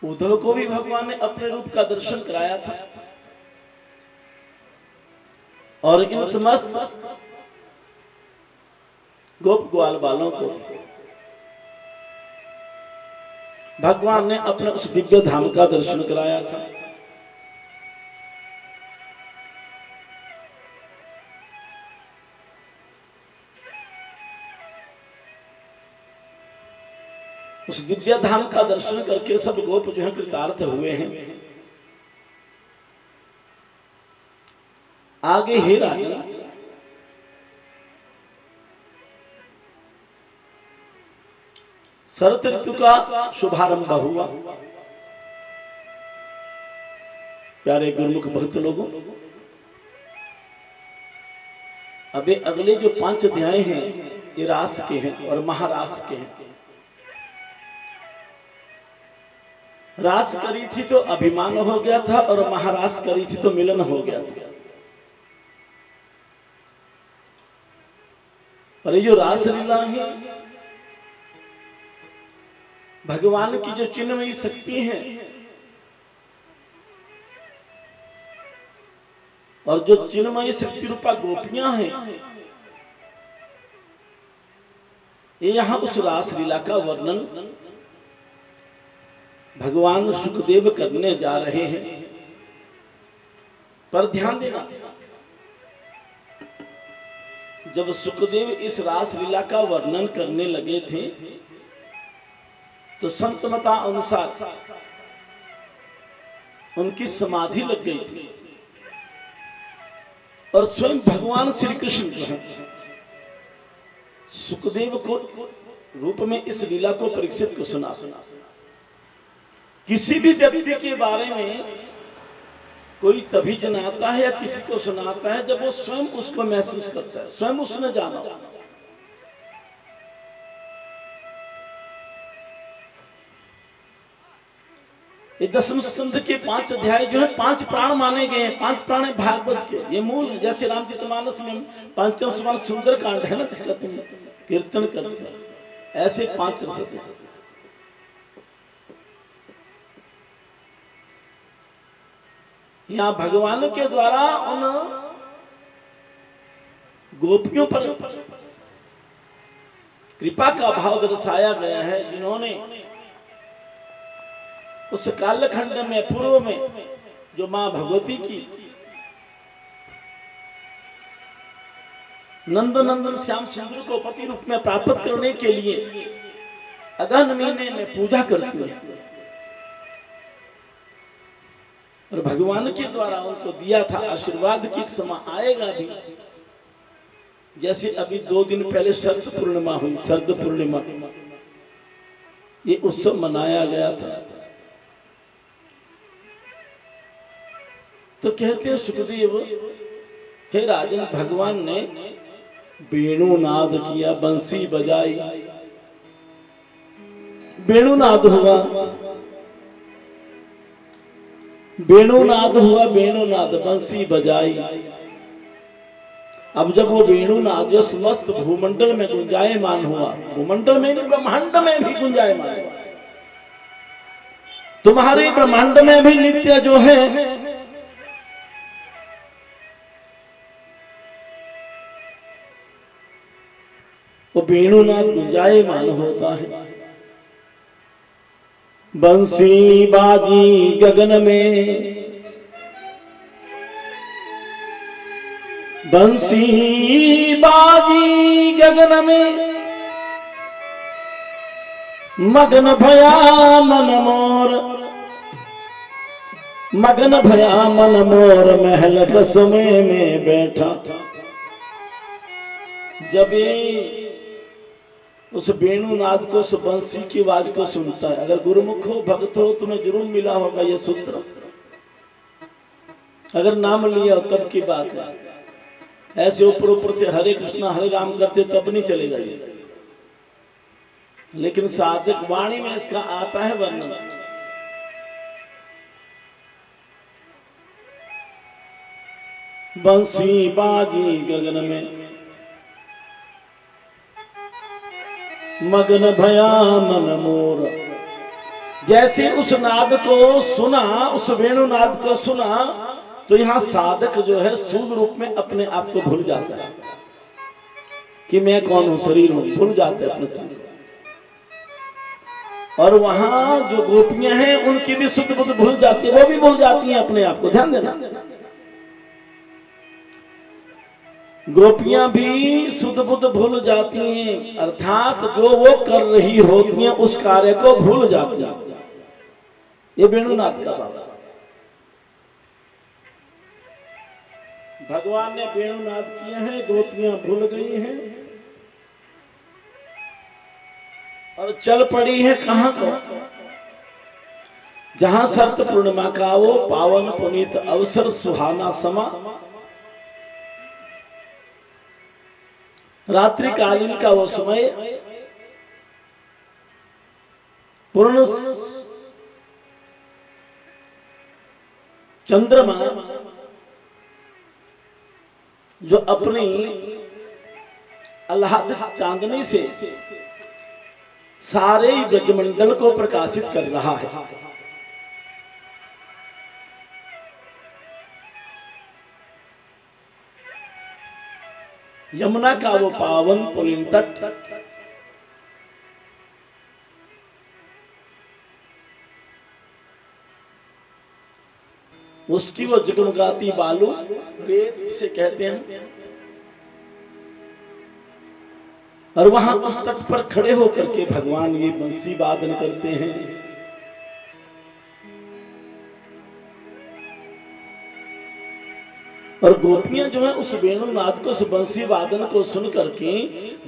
उद्धव को भी भगवान ने अपने रूप का दर्शन कराया था। और इन समस्त गोप ग्वाल बालों को भगवान ने अपने उस दिव्य धाम का दर्शन कराया था। उस दिव्य धाम का दर्शन करके सब गोप जो है कृतार्थ हुए हैं। आगे हे राजन, शरत ऋतु का शुभारंभ हुआ। प्यारे गुरुमुख भक्त लोगों, अबे अगले जो 5 अध्याय हैं ये रास के हैं और महारास के हैं। रास करी थी तो अभिमान हो गया था और महारास करी थी तो मिलन हो गया था। पर ये जो रास लीला है, भगवान की जो चिन्मयी शक्ति है और जो चिन्मयी शक्ति रूपा गोपियां हैं, ये यहां उस रास लीला का वर्णन भगवान सुखदेव करने जा रहे हैं। पर ध्यान देना, जब सुखदेव इस रास लीला का वर्णन करने लगे थे तो संत मता अनुसार उनकी समाधि लग गई थी और स्वयं भगवान श्री कृष्ण सुखदेव को रूप में इस लीला को परीक्षित को सुना। किसी भी व्यक्ति के बारे में कोई तभी जनाता है या किसी को सुनाता है जब वो स्वयं उसको महसूस करता है, स्वयं उसने जाना। ये 10वें स्कंध के 5 अध्याय जो है 5 प्राण माने गए हैं। 5 प्राण है भागवत के, ये मूल है। जैसे रामचरितमानस में 5वें स्कंध सुंदर कांड है ना, जिसका तुम कीर्तन करते हैं, ऐसे 5 रस। यहाँ भगवान के द्वारा उन गोपियों पर कृपा का भाव दर्शाया गया है जिन्होंने उस कालखंड में पूर्व में जो मां भगवती की नंदनंदन श्याम सुंदर को पति रूप में प्राप्त करने के लिए अगहन महीने में पूजा करती है और भगवान के द्वारा उनको दिया था आशीर्वाद की समय आएगा भी। जैसे अभी 2 दिन पहले शरद पूर्णिमा हुई, शरद पूर्णिमा ये उत्सव मनाया गया था। तो कहते हैं सुखदेव, हे राजन, भगवान ने वेणुनाद किया, बंसी बजाई, वेणुनाद हुआ, वेणुनाद हुआ, वेणुनाद बंसी बजाई। अब जब वो वेणुनाद जो समस्त भूमंडल में गुंजायमान हुआ, भूमंडल में नहीं ब्रह्मांड में भी गुंजायमान हुआ, तुम्हारे ब्रह्मांड में भी नित्य जो है वो वेणुनाद गुंजायमान होता है। बंसी बाजी गगन में, बंसी बाजी गगन में, मगन भया मन मोर, मगन भया मन मोर, महल दसवें में बैठा। जब ये उस वेणुनाद को, उस बंसी की आवाज को सुनता है, अगर गुरुमुख हो, भक्त हो, तुम्हें जरूर मिला होगा ये सूत्र। अगर नाम लिया हो तब की बात है, ऐसे ऊपर ऊपर से हरे कृष्णा हरे राम करते तब नहीं चलेगा ये। लेकिन साधक वाणी में इसका आता है वर्णन। बंसी बाजी गगन में, मगन भया मन मोर। जैसे उस नाद को सुना, उस वेणुनाद को सुना, तो यहाँ साधक जो है सूक्ष्म रूप में अपने आप को भूल जाता है कि मैं कौन हूं, शरीर हूं, भूल जाते हैं अपने शरीर। और वहां जो गोपियां हैं उनकी भी शुद्ध बुद्ध भूल जाती है, वो भी भूल जाती हैं अपने आप को। ध्यान देना, गोपियां भी शुद्ध बुद्ध भूल जाती हैं, अर्थात जो वो कर रही होती हैं उस कार्य को भूल जाती हैं। ये वेणुनाद का भाव। भगवान ने वेणुनाद किए हैं, गोपियां भूल गई हैं और चल पड़ी है कहां को, जहां शरत पूर्णिमा का वो पावन पुनीत अवसर सुहाना समा, रात्रि कालीन का वो समय, पूर्ण चंद्रमा जो अपनी आह्लादित चांदनी से सारे ब्रजमंडल को प्रकाशित कर रहा है। यमुना का वो पावन पुलिन तट, उसकी वो जगमगाती बालू रेत से कहते हैं, और वहां उस तट पर खड़े होकर के भगवान ये बंसी वादन करते हैं। और गोपियां जो है उस वेणुनाद को, उस बंसी वादन को सुन करके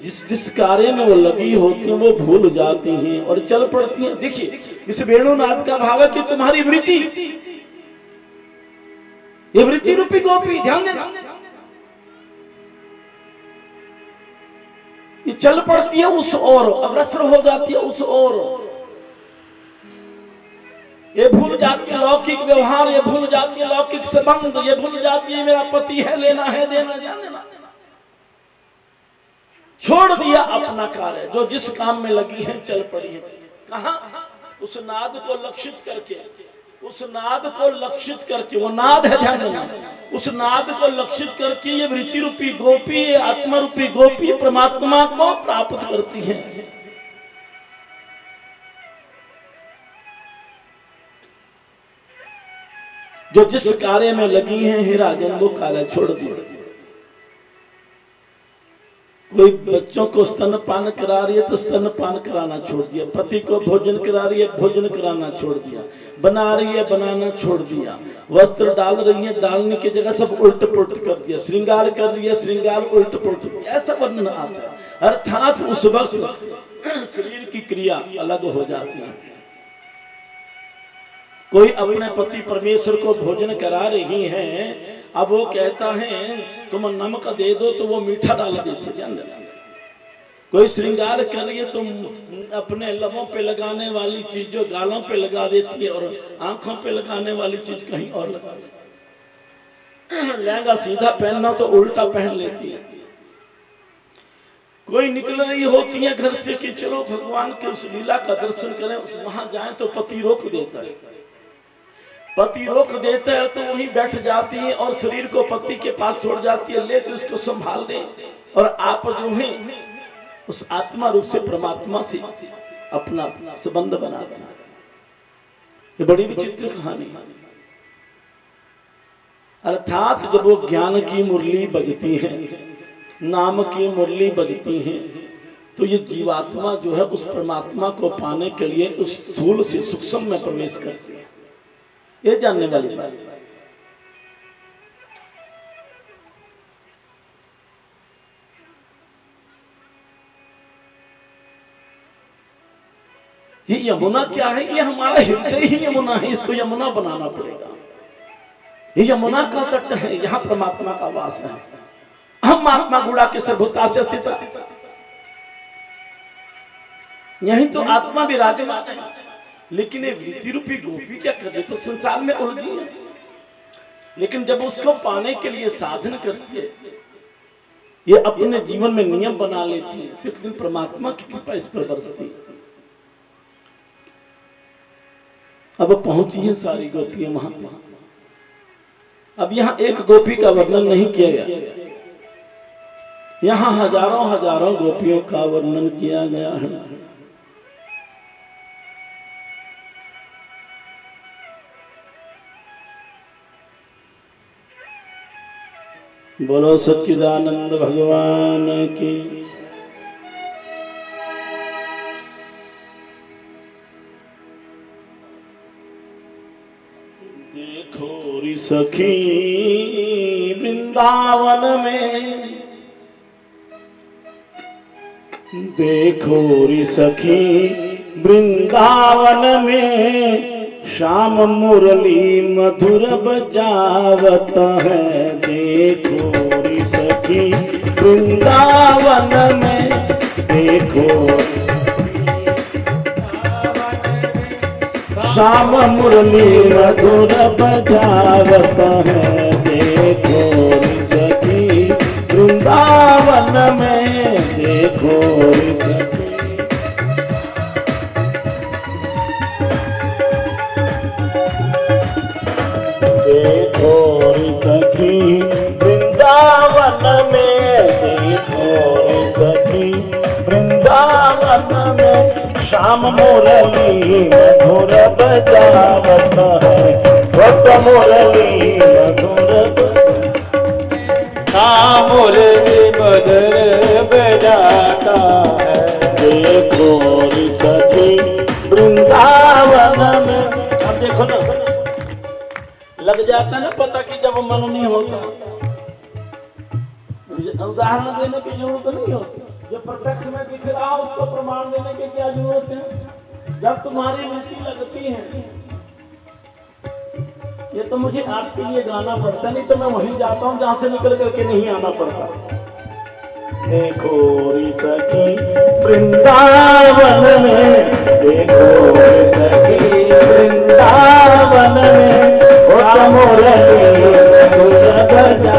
जिस जिस कार्य में वो लगी होती हैं वो भूल जाती हैं और चल पड़ती हैं। देखिए इस वेणुनाद का भाव है कि तुम्हारी वृत्ति, ये वृत्ति रूपी गोपी, ध्यान देना, ये चल पड़ती है उस ओर, अग्रसर हो जाती है उस ओर, ये भूल जाती है लौकिक व्यवहार, ये भूल जाती है लौकिक संबंध, ये भूल जाती है मेरा पति है, लेना है देना, ध्यान देना, छोड़ दिया अपना कार्य, जो जिस काम में लगी है चल पड़ी है। कहां? उस नाद को लक्षित करके, उस नाद को लक्षित करके, वो नाद है, ध्यान देना, उस नाद को लक्षित करके ये वृत्ति रूपी गोपी, ये आत्मा रूपी गोपी परमात्मा को प्राप्त करती है। जो जिस कार्य में लगी हैं हे राजन वो कार्य छोड़ दिया। कोई बच्चों को स्तनपान करा रही है तो स्तनपान कराना छोड़ दिया, पति को भोजन करा रही है भोजन कराना छोड़ दिया, बना रही है बनाना छोड़ दिया, वस्त्र डाल रही है डालने की जगह सब उल्ट पुल्ट कर दिया, श्रृंगार कर रही है श्रृंगार उल्ट पुल्ट, ऐसा वर्णन आता है। अर्थात उस वक्त शरीर की क्रिया अलग हो जाती है। कोई अपने पति परमेश्वर को भोजन करा रही है, अब वो कहता है तुम नमक दे दो तो वो मीठा डाल देते, ध्यान देना। कोई श्रृंगार कर रही है तुम अपने लबों पे लगाने वाली चीज जो गालों पे लगा देती है और आंखों पे लगाने वाली चीज कहीं और लगा देती है। लहंगा सीधा पहनना तो उल्टा पहन लेती है। कोई निकल रही होती है घर से कि चलो भगवान के उस लीला का दर्शन करें, उस वहां जाए तो पति रोक देता है, पति रोक देता है तो वहीं बैठ जाती है और शरीर को पति के पास छोड़ जाती है, ले तो इसको संभाल ले, और आप जो है उस आत्मा रूप से परमात्मा से अपना संबंध बनाते हैं। ये बड़ी विचित्र कहानी। अर्थात जब वो ज्ञान की मुरली बजती है, नाम की मुरली बजती है, तो ये जीवात्मा जो है उस परमात्मा को पाने के लिए उस स्थूल से सूक्ष्म में प्रवेश करती है। ये जानने वाली बात है। ये यमुना क्या है? ये हमारा हृदय ही यमुना है, इसको यमुना बनाना पड़ेगा। ये यमुना का तट है, यहाँ परमात्मा का वास है। हम महात्मा गुड़ा के सर्वभूता से स्थित है, यही तो आत्मा विराजमान है। लेकिन ये वृत्ति रूपी गोपी क्या कर रही, तो संसार में उलझी है। लेकिन जब उसको पाने के लिए साधन करती है, ये अपने जीवन में नियम बना लेती है, तो एक दिन परमात्मा की कृपा इस पर बरसती है। अब पहुंची है सारी गोपियां वहां। अब यहाँ एक गोपी का वर्णन नहीं किया गया, यहाँ हजारों हजारों गोपियों का वर्णन किया गया है। बोलो सच्चिदानंद भगवान की। देखो री सखी वृंदावन में, देखो री सखी वृंदावन में, श्याम मुरली मधुर बजावत है। देखो री सखी वृंदावन में, देखो श्याम मुरली मधुर बजावत है। देखो री सखी वृंदावन में, देखो री सखी। देखो री सखी वृंदावन में, देखो री सखी वृंदावन में, श्याम मुरली मधुर बजावत है। भक्त मुरली मधुर, श्याम मुरली मधुर बजाता है। देखो री सखी वृंदावन में। अब देखो ना, लग जाता है ना पता कि जब मन नहीं होता, उदाहरण देने की जरूरत नहीं होती। जो प्रत्यक्ष में दिख रहा उसको प्रमाण देने की क्या जरूरत है? जब तुम्हारी वृत्ति लगती है, ये तो मुझे आपके लिए गाना पड़ता, नहीं तो मैं वहीं जाता हूँ जहां से निकल करके नहीं आना पड़ता। देखो री सखी वृंदावन में, देखो री सखी वृंदावन में, मुरली मधुर बजा।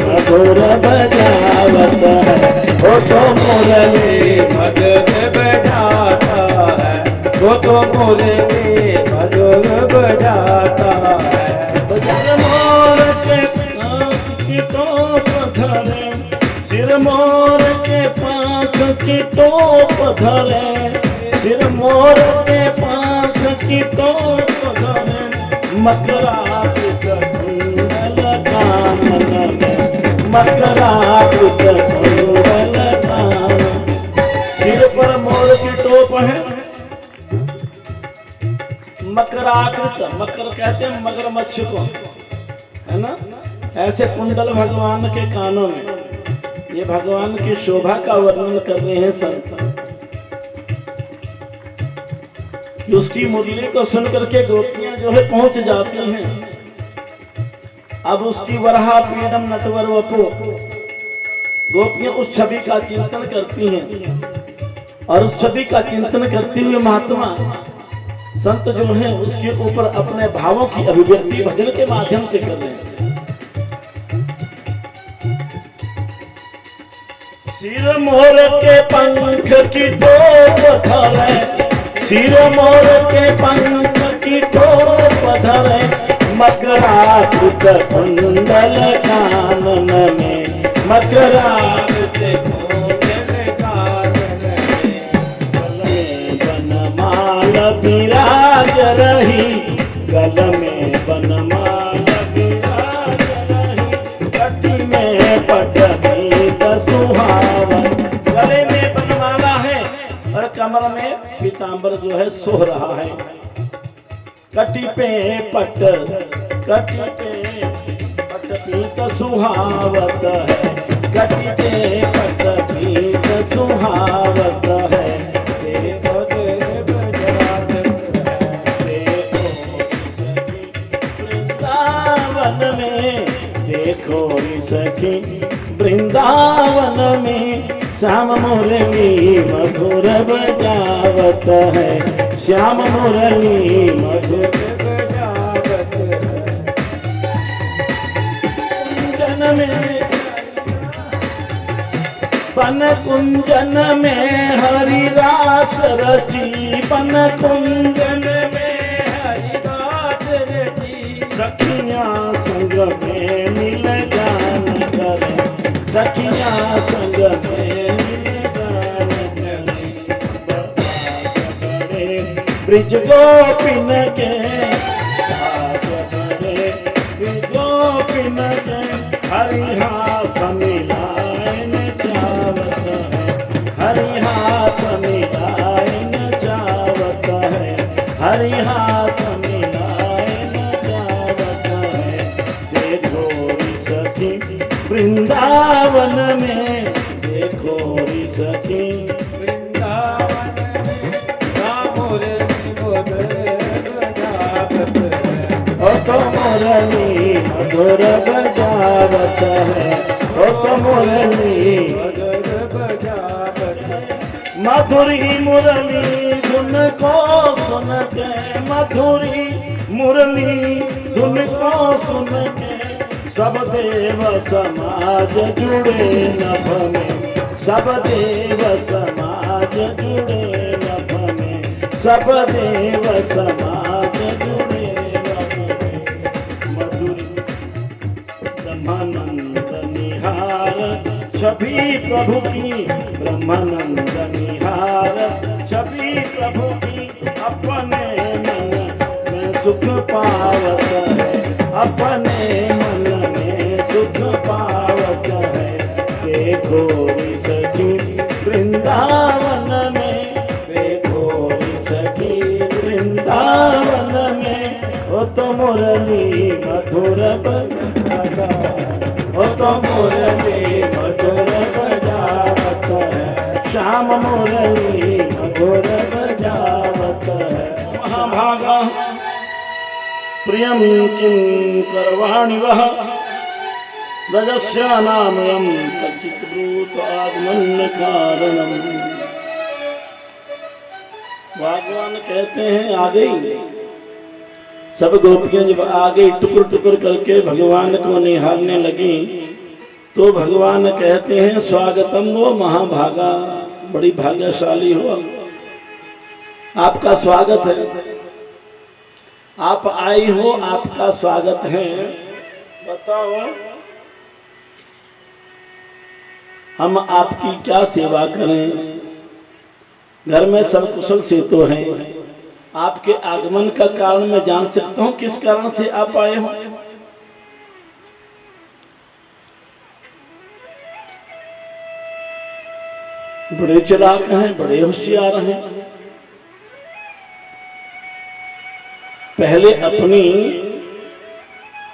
मधुर बजावत है, वो तो मुरली मधुर बजाता है, वो तो मुरली मधुर बजाता है। सिर मोर के पाँख की टोप धरे, सिर मोर के पाँख की टोप धरे, सिर मोर के पाँख की टोप धरे, मकराकृत कुंडल कानन में, मकराकृत कुंडल कानन। सिर पर मोर की टोप है, मकराकृत, मकर कहते हैं मगरमच्छ को, है ना? ऐसे कुंडल भगवान के कानों में, ये भगवान की शोभा का वर्णन कर रहे हैं संसार। उसकी मुरली को सुन करके गोपियां जो है पहुंच जाती हैं। अब उसकी वरहा पीडम नटवर वपो, गोपियां उस छवि का चिंतन करती हैं, और उस छवि का चिंतन करते हुए महात्मा संत जो है उसके ऊपर अपने भावों की अभिव्यक्ति भजन के माध्यम से कर रहे हैं। सिर मोर के पंख की टोप धरे, सिर मोर के पंख की टोप धरे, मकराकृत कुंडल कानन में, मकराकृत कुंडल कानन में, गल में बनमाल विराज रही, गल में बनमाल विराज रही, कटी में पटगीत सुहावन। गले में बनमाला है और कमर में पीतांबर जो है सोह रहा है। कटी पे पट, कटी पे पट पीत सुहावत है, कटी पे पट पीत सुहावत है। देखो वृंदावन में, देखो री सखी वृंदावन में, श्याम मुरली मधुर बजावत है, श्याम मुरली मधुर बजावत है। कुंजन में, पन कुंजन में हरि रास रची, पन कुंजन में हरि रास रची, सखियां संग में मिल गान करे, सखियां संग में मिल गान करे। ब्रिज गोपिन के हाथ धरे, ब्रिज गोपिन के हरि हाथ मिलाए नचावत है, हरि हाथ मिलाए नचावत है, हरि हाथ मिलाए नचावत है। देखो री सखी वृंदावन में, देखो री सखी वृंदावन में राम मुरली बजावत है, ओ तो मुरली मधुर बजावत है, ओ तो मुरली मधुर बजावत है। मधुरी मुरली धुन को सुन के, मधुरी मुरली धुन को सुन के सब देव समाज जुड़े नभ में, सब देव समाज जुड़े नभ में, सब देव समाज जुड़े नभ में। मधुरी ब्रह्मानंद निहार छवि प्रभु की, ब्रह्मानंद निहार छवि प्रभु की अपने मन में सुख पावत है, अपने मन में सुख पावत है। देखो री सखी वृंदावन में, देखो री सखी वृंदावन में, ओ तो मुरली मधुर बजाता, ओ तो मुरली मधुर बजावत है, श्याम मुरली मधुर बजावत है। महाभागा प्रियं किं करवाणि वह रजस्यानामयं तच्चित्ब्रूत आगमन कारणम। भगवान कहते हैं आ गई, सब गोपियां जब आ गई टुकुर टुकुर करके भगवान को निहारने लगी, तो भगवान कहते हैं स्वागतम वो महाभागा, बड़ी भाग्यशाली हो, आपका स्वागत है, आप आई हो, आपका स्वागत है। बताओ हम आपकी क्या सेवा करें, घर में सब कुशल से तो हैं, आपके आगमन का कारण मैं जान सकता हूं, किस कारण से आप आए हो। बड़े चालाक हैं, बड़े होशियार हैं, पहले अपनी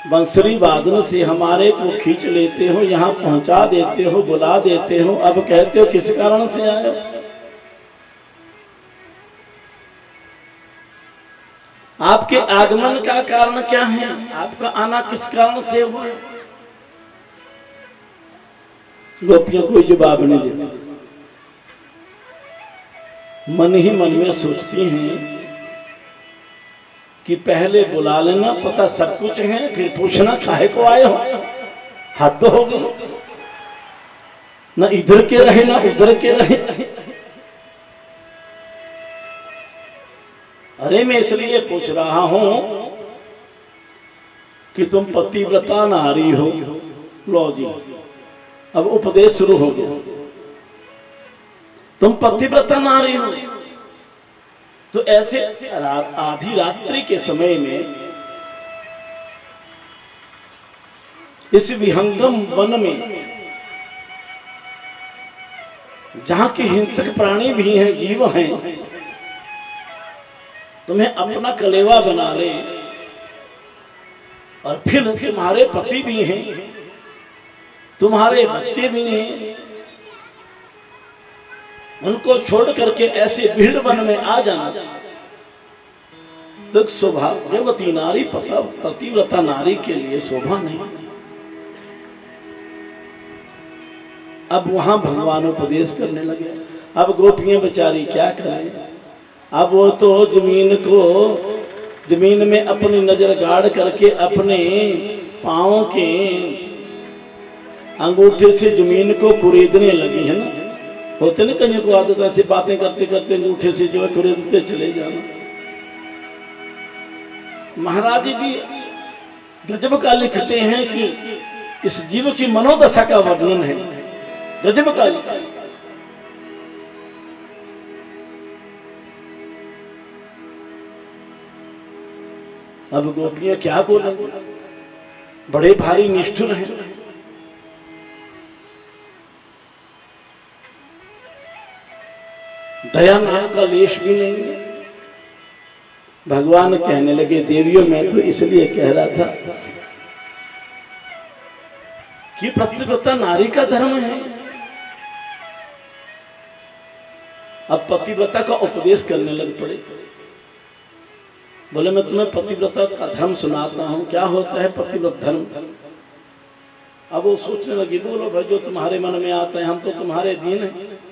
बंसुरी वादन से हमारे को खींच लेते हो, यहाँ पहुंचा देते हो, बुला देते हो, अब कहते हो किस कारण से आए। आपके आगमन का कारण क्या है, आपका आना किस कारण से हुआ। गोपियां कोई जवाब नहीं देती, मन ही मन में सोचती हैं कि पहले बुला लेना, पता सब कुछ है, फिर पूछना काहे को आए हो, हद हो गई, ना इधर के रहे ना उधर के रहे। अरे मैं इसलिए पूछ रहा हूं कि तुम पतिव्रता नारी हो। लो जी, अब उपदेश शुरू हो गया, तुम पतिव्रता नारी हो, तो ऐसे आधी रात्रि के समय में इस विहंगम वन में, जहां के हिंसक प्राणी भी हैं, जीव हैं, तुम्हें अपना कलेवा बना ले, और फिर तुम्हारे पति भी हैं, तुम्हारे बच्चे भी हैं, उनको छोड़ करके ऐसे भीड़ वन में आ जाना, तो सौभाग्यवती नारी, पतिव्रता नारी के लिए शोभा नहीं। अब वहां भगवान उपदेश करने लगे। अब गोपियां बेचारी क्या करें, अब वो तो जमीन में अपनी नजर गाड़ करके अपने पांव के अंगूठे से जमीन को कुरेदने लगी है ना। होते ना कहीं को आदत ऐसी बातें करते करते अंगूठे से जो है कुरेदते चले जाना। महाराज जी भी गजब का लिखते हैं कि इस जीव की मनोदशा का वर्णन है, गजब का। अब गोपियां क्या बोलेंगे, बड़े भारी निष्ठुर हैं। दया नाम का लेश भी नहीं है। भगवान कहने लगे, देवियों मैं तो इसलिए कह रहा था कि पतिव्रता नारी का धर्म है। अब पतिव्रता का उपदेश करने लग पड़े। बोले मैं तुम्हें पतिव्रता का धर्म सुनाता हूं, क्या होता है पतिव्रत धर्म। अब वो सोचने लगी, बोलो भाई जो तुम्हारे मन में आता है, हम तो तुम्हारे दीन हैं।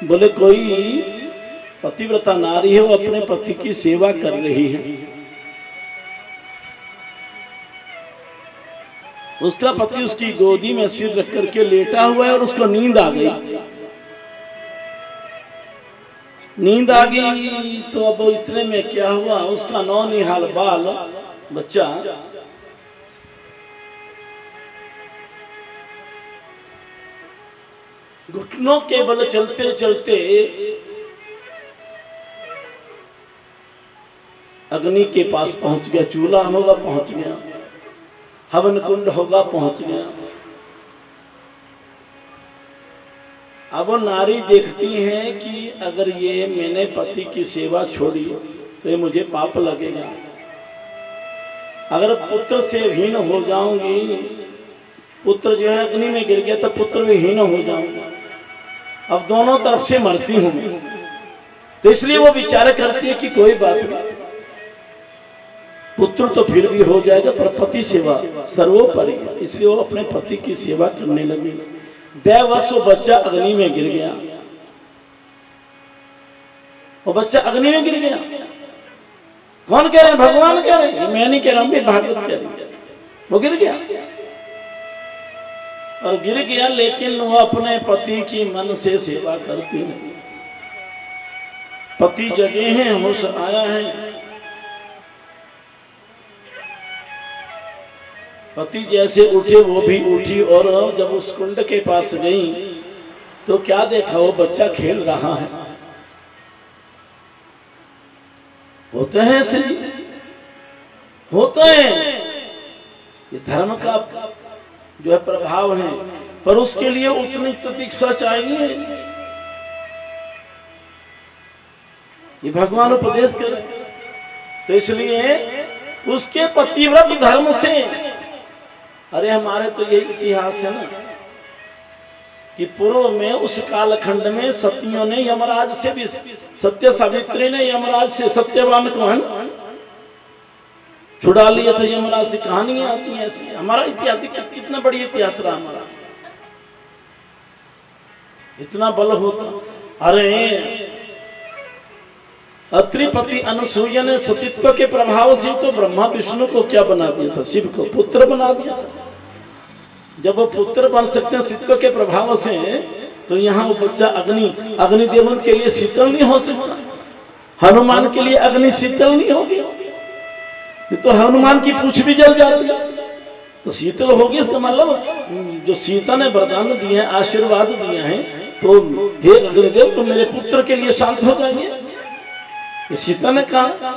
बोले कोई पतिव्रता नारी है, वो अपने पति की सेवा कर रही है, उसका पति उसकी गोदी में सिर रख करके लेटा हुआ है और उसको नींद आ गई। नींद आ गई तो अब इतने में क्या हुआ, उसका नौनिहाल बाल बच्चा घुटनों के बल चलते चलते अग्नि के पास पहुंच गया। चूल्हा होगा पहुंच गया, हवन कुंड होगा पहुंच गया। अब वो नारी देखती है कि अगर ये मैंने पति की सेवा छोड़ी तो ये मुझे पाप लगेगा, अगर पुत्र से हीन हो जाऊंगी, पुत्र जो है अग्नि में गिर गया तो पुत्र भी हीन हो जाऊंगा, अब दोनों तरफ से मरती हूं। तो इसलिए वो विचार करती है कि कोई बात नहीं, पुत्र तो फिर भी हो जाएगा पर पति सेवा सर्वोपरि है। इसलिए वो अपने पति की सेवा करने लगी। दैवश वो बच्चा अग्नि में गिर गया, वो बच्चा अग्नि में गिर गया। कौन कह रहे हैं? भगवान कह रहे हैं, मैं नहीं कह रहा हूं, भागवत कह रही है। वो गिर गया और गिर गया, लेकिन वो अपने पति की मन से सेवा करती नहीं। पति जगे हैं, होश आया है, पति जैसे उठे वो भी उठी। और जब उस कुंड के पास गई तो क्या देखा, वो बच्चा खेल रहा है। होते हैं ऐसे, होते हैं, ये धर्म का जो है प्रभाव है, पर उसके लिए उतनी प्रतीक्षा चाहिए। ये भगवान उपदेश कर, तो इसलिए उसके पतिव्रत धर्म से, अरे हमारे तो ये इतिहास है ना कि पूर्व में उस कालखंड में सतियों ने यमराज से भी, सत्य सावित्री ने यमराज से सत्यवान को है छुड़ा लिया था। यमराज से कहानियां आती हैं ऐसी। हमारा इतिहास कितना बड़ी इतिहास रहा हमारा, इतना बल होता। अरे अत्रिपति अनसुईया ने सतीत्व के प्रभाव से तो ब्रह्मा विष्णु को क्या बना दिया था, शिव को पुत्र बना दिया था। जब वो पुत्र बन सकते हैं सतीत्व के प्रभाव से, तो यहाँ वो बच्चा अग्निदेव के लिए शीतल नहीं हो सकता, हनुमान के लिए अग्नि शीतल नहीं होगी। तो हनुमान की पूंछ भी जल जाती है तो शीतल होगी। इसका मतलब जो सीता ने वरदान दिए हैं, आशीर्वाद दिए हैं, तो हे अग्निदेव तुम मेरे पुत्र के लिए शांत हो जाइए, ये सीता ने कहा।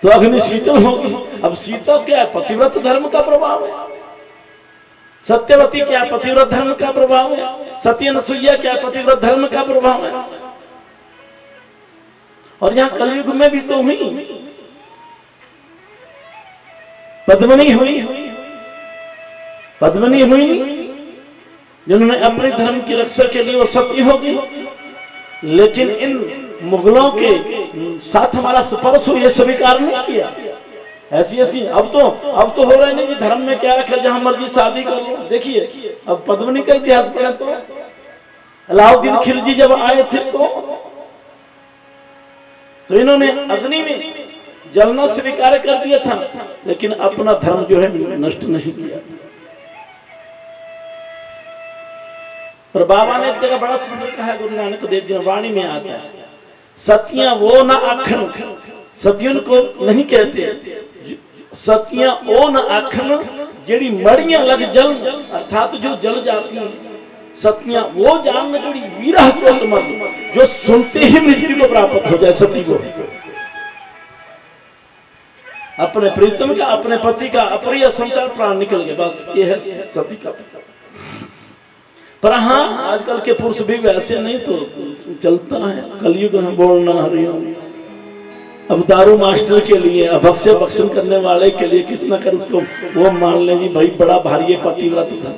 तो अग्नि शीतल होगी। अब सीता क्या है? पतिव्रत धर्म का प्रभाव है। सत्यवती क्या है? पतिव्रत धर्म का प्रभाव है। सती अनसुईया क्या है? पतिव्रत धर्म का प्रभाव है। और यहाँ कलयुग में भी तो हुई, पद्मिनी हुई, पद्मिनी हुई जिन्होंने अपने धर्म की रक्षा के लिए वो सती होगी। लेकिन इन मुगलों के साथ हमारा स्पर्श हो, ये स्वीकार नहीं किया। ऐसी ऐसी अब तो हो रहा नहीं कि धर्म में क्या रखा, जहां मर्जी शादी कर लो। देखिए अब पद्मिनी का इतिहास पढ़े तो अलाउद्दीन खिलजी जब आए थे तो इन्होंने अग्नि में जलना स्वीकार कर दिया था, लेकिन अपना धर्म जो है नष्ट नहीं किया। पर बाबा ने एक जगह बड़ा सुंदर कहा, गुरु नानक देव जी वाणी में आता है, सतियां वो न आखन, सतियों को नहीं कहते, सतियां ओ न आखन जेड़ी मड़ियां लग जल, अर्थात जो जल जाती हैं, सतियां वो जानना जोड़ी विरह चोट मर्द जो सुनते ही मृत्यु को प्राप्त हो जाए सती को, अपने प्रीतम का अपने पति का अप्रिय समाचार प्राण निकल गए, बस ये है सती का। पर हाँ आजकल के पुरुष भी वैसे नहीं तो चलता है, कलयुग में बोलना हरिओम। अब दारू मास्टर के लिए अभक्ष्य भक्षण करने वाले के लिए कितना कर उसको वो मान ले जी भाई बड़ा भारी पतिव्रत था,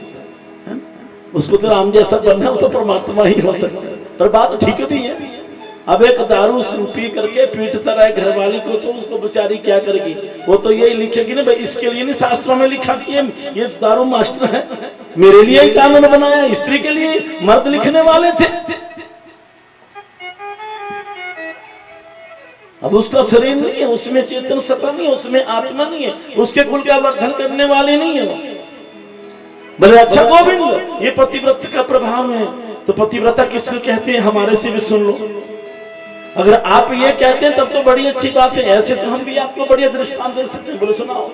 उसको तो राम जैसा बनना, तो परमात्मा ही हो सकता है। पर बात ठीक भी है, अब एक दारू पी करके पीटता रहे घरवाली को तो उसको बेचारी क्या करेगी, वो तो यही लिखेगी ना भाई इसके लिए नहीं शास्त्रों में लिखा कि ये दारू मास्टर है, मेरे लिए ही कानून बनाया, स्त्री के लिए मर्द लिखने वाले थे। अब उसका शरीर नहीं है, उसमें चेतन सत्ता नहीं है, उसमें आत्मा नहीं है, उसके कुल का वर्धन करने वाले नहीं है। बोले अच्छा गोविंद ये पतिव्रत का प्रभाव है, तो पतिव्रता किसको कहते हैं हमारे से भी सुन लो। अगर आप ये कहते हैं तब तो बड़ी अच्छी बात है, ऐसे तो हम भी आपको बढ़िया दृष्टांत दे सकते हैं। बोले सुनाओ।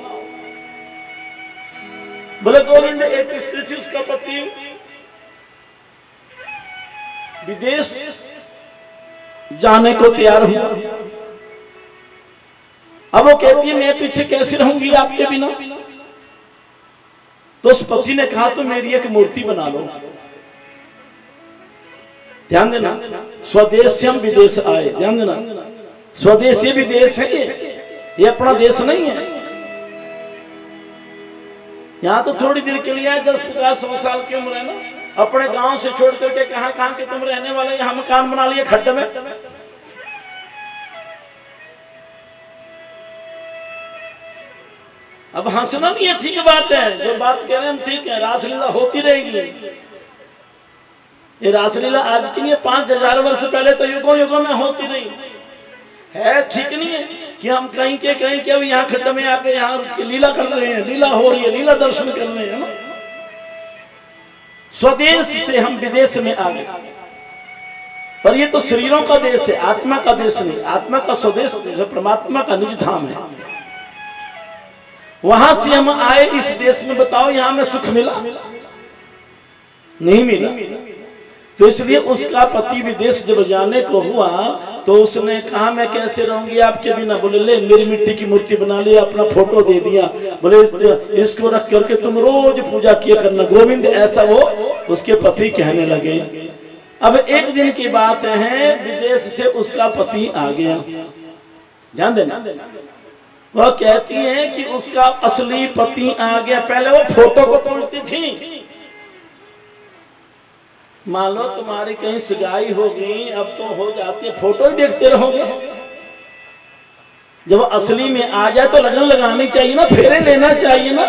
बोले गोविंद एक स्त्री थी, उसका पति विदेश जाने को तैयार हुआ। अब वो कहती है मैं पीछे कैसे रहूंगी आपके बिना, तो उस पति ने कहा तो मेरी एक मूर्ति बना लो। ध्यान देना, स्वदेश से हम विदेश आए, ध्यान देना स्वदेश ये विदेश है, ये अपना देश नहीं है। यहाँ तो थोड़ी देर के लिए आए, 10-50-100 साल की उम्र है ना, अपने गांव से छोड़ करके कहां के तुम रहने वाले, यहाँ मकान बना लिए खड्डे में। अब हंसना नहीं है, ठीक बात है, जो बात कह रहे हैं हम ठीक है, रासलीला होती रहेगी। ये रासलीला आज की नहीं, 5000 वर्ष पहले तो युगों युगों में होती रही है। ठीक नहीं है कि हम कहीं के अब यहाँ खड्डे में आके यहाँ लीला कर रहे हैं, लीला हो रही है, लीला दर्शन कर रहे हैं ना। स्वदेश से हम विदेश में आ गए, पर ये तो शरीरों का देश है, आत्मा का देश नहीं। आत्मा का स्वदेश परमात्मा का निज धाम है, वहां से हम आए इस देश में। बताओ यहाँ में सुख मिला? नहीं मिला। तो इसलिए उसका पति विदेश जब जाने को हुआ तो उसने कहा मैं कैसे रहूंगी आपके बिना। बोले ले मेरी मिट्टी की मूर्ति बना लिया, अपना फोटो दे दिया, बोले इसको रख करके तुम रोज पूजा किया करना गोविंद। ऐसा वो उसके पति कहने लगे। अब एक दिन की बात है, विदेश से उसका पति आ गया। ध्यान देना, वह कहती है कि उसका असली पति आ गया। पहले वो फोटो को तोड़ती थी, मान लो तुम्हारी कहीं सगाई हो गई, अब तो हो जाती है, फोटो ही देखते रहोगे। जब असली में आ जाए तो लगन लगानी चाहिए ना, फेरे लेना चाहिए ना,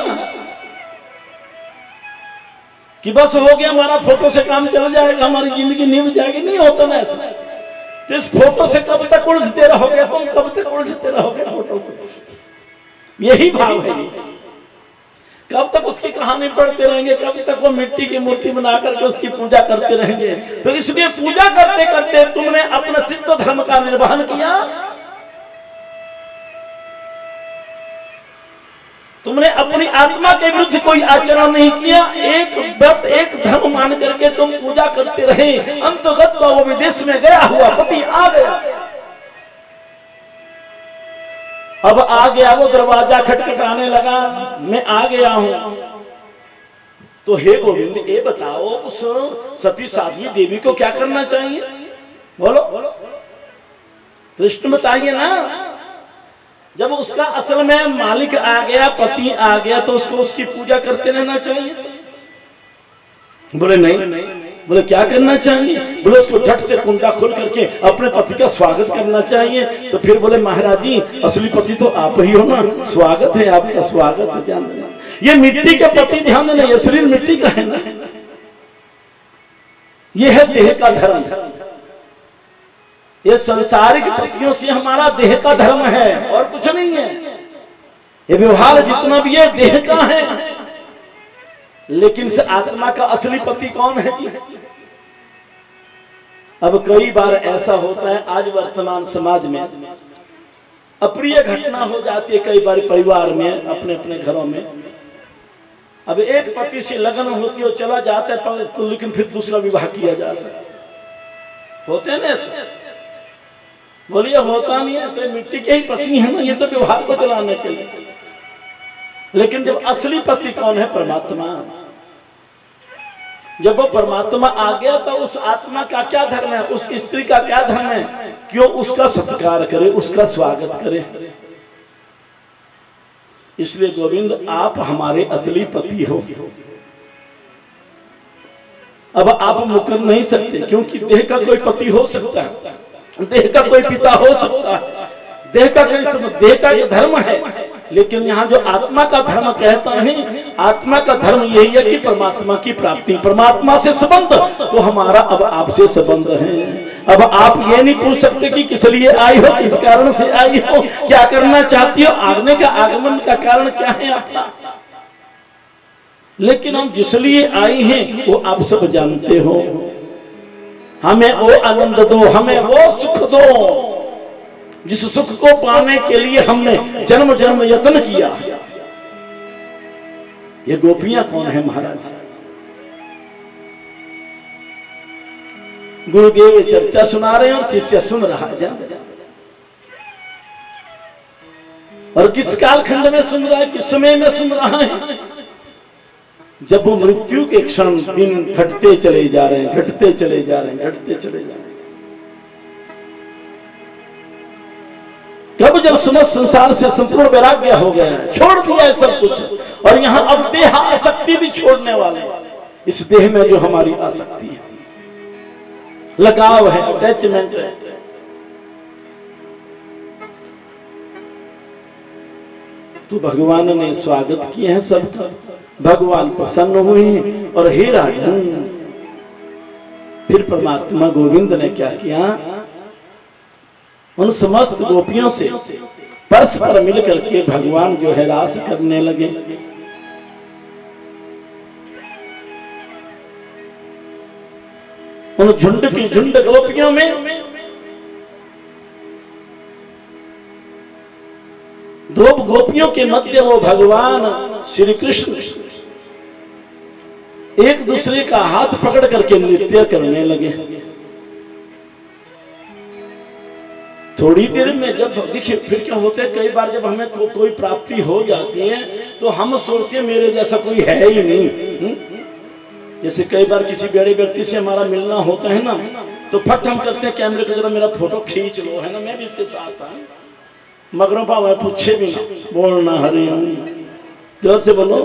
कि बस हो गया हमारा, फोटो से काम चल जाएगा, हमारी जिंदगी निभ जाएगी। नहीं होता ना ऐसा। तो इस फोटो से कब तक उलझते रहोगे तुम, कब तक उलझते रहोगे फोटो से? यही भाव है। कब तक उसकी कहानी पढ़ते रहेंगे, कब तक वो मिट्टी की मूर्ति बना करके उसकी पूजा करते रहेंगे। तो इसलिए पूजा करते करते तुमने अपने सिद्ध धर्म का निर्वहन किया, तुमने अपनी आत्मा के विरुद्ध कोई आचरण नहीं किया। एक व्रत एक धर्म मान करके तुम पूजा करते रहे। अंतगत वो विदेश में गया हुआ पति आ गया। अब आ गया, वो दरवाजा खटखटाने लगा, मैं आ गया हूं। तो हे गोविंद ये बताओ उस सती साध्वी देवी को क्या करना चाहिए? बोलो कृष्ण बताइए ना। जब उसका असल में मालिक आ गया, पति आ गया, तो उसको उसकी पूजा करते रहना चाहिए। बोले नहीं। बोले क्या करना चाहिए? बोले उसको झट से कुंडा खोल करके अपने पति का स्वागत करना चाहिए। तो फिर बोले महाराज जी असली पति तो आप ही हो ना, स्वागत है आपका, स्वागत है। ध्यान देना, ये मिट्टी के पति, ध्यान देना, ये शरीर मिट्टी का है ना, ये है देह का धर्म। ये संसारिक पतियों से हमारा देह का धर्म है और कुछ नहीं है। ये व्यवहार जितना भी है देह का है, लेकिन से आत्मा का असली पति कौन है जी? अब कई बार ऐसा होता है, आज वर्तमान समाज में अप्रिय घटना हो जाती है कई बार परिवार में, अपने अपने घरों में। अब एक पति से लगन होती है, चला जाता है तो, लेकिन फिर दूसरा विवाह किया जाता है। होते हैं ना ऐसे? बोलिए होता नहीं है, तो मिट्टी के ही पत्नी है ना, ये तो व्यवहार को चलाने के लिए। लेकिन जब असली पति कौन है? परमात्मा। जब वो परमात्मा आ गया तो उस आत्मा का क्या धर्म है, उस स्त्री का क्या धर्म है कि वो उसका सत्कार करे, उसका स्वागत करे। इसलिए गोविंद आप हमारे असली पति हो। अब आप मुकर नहीं सकते, क्योंकि देह का कोई पति हो सकता है, देह का कोई पिता हो सकता है, देह का कोई, देह का ये धर्म है। लेकिन यहाँ जो आत्मा का धर्म कहता है, आत्मा का धर्म यही है कि परमात्मा की प्राप्ति, परमात्मा से संबंध। तो हमारा अब आपसे संबंध है। अब आप ये नहीं पूछ सकते कि किस लिए आई हो, किस कारण से आई हो, क्या करना चाहती हो, आगमन का आगमन का कारण क्या है आपका। लेकिन हम जिस लिए आई हैं वो आप सब जानते हो। हमें वो आनंद दो, हमें वो सुख दो जिस सुख को पाने के लिए हमने जन्म जन्म यत्न किया। ये गोपियां कौन है महाराज? गुरुदेव चर्चा सुना रहे हैं और शिष्य सुन रहा है। और किस कालखंड में सुन रहा है, किस समय में सुन रहा है? जब वो मृत्यु के क्षण दिन घटते चले जा रहे हैं, घटते चले जा रहे हैं, घटते चले जा रहे हैं। कब जब समस्त संसार से संपूर्ण वैराग्य हो गया है, छोड़ दिया है सब कुछ, और यहाँ अब देह आसक्ति भी छोड़ने वाले। इस देह में जो हमारी आसक्ति है, लगाव है, अटैचमेंट है, तो भगवान ने स्वागत किए हैं सबका। भगवान प्रसन्न हुए हैं। और हे राजन, फिर परमात्मा गोविंद ने क्या किया? उन समस्त गोपियों से परस्पर मिलकर के भगवान जो है रास करने लगे। उन झुंड की झुंड गोपियों में दो गोपियों के मध्य वो भगवान श्री कृष्ण एक दूसरे का हाथ पकड़ करके नृत्य करने लगे। थोड़ी देर में जब देखिए फिर क्या होता है, कई बार जब हमें कोई प्राप्ति हो जाती है तो हम सोचते हैं मेरे जैसा कोई है ही नहीं। जैसे कई बार किसी बड़े व्यक्ति से हमारा मिलना होता है ना, तो फट हम करते हैं कैमरे को जरा मेरा फोटो खींच लो, है ना, मैं भी इसके साथ था। मगरों पा मैं पूछे भी ना, बोलना हरि जोर से बोलो,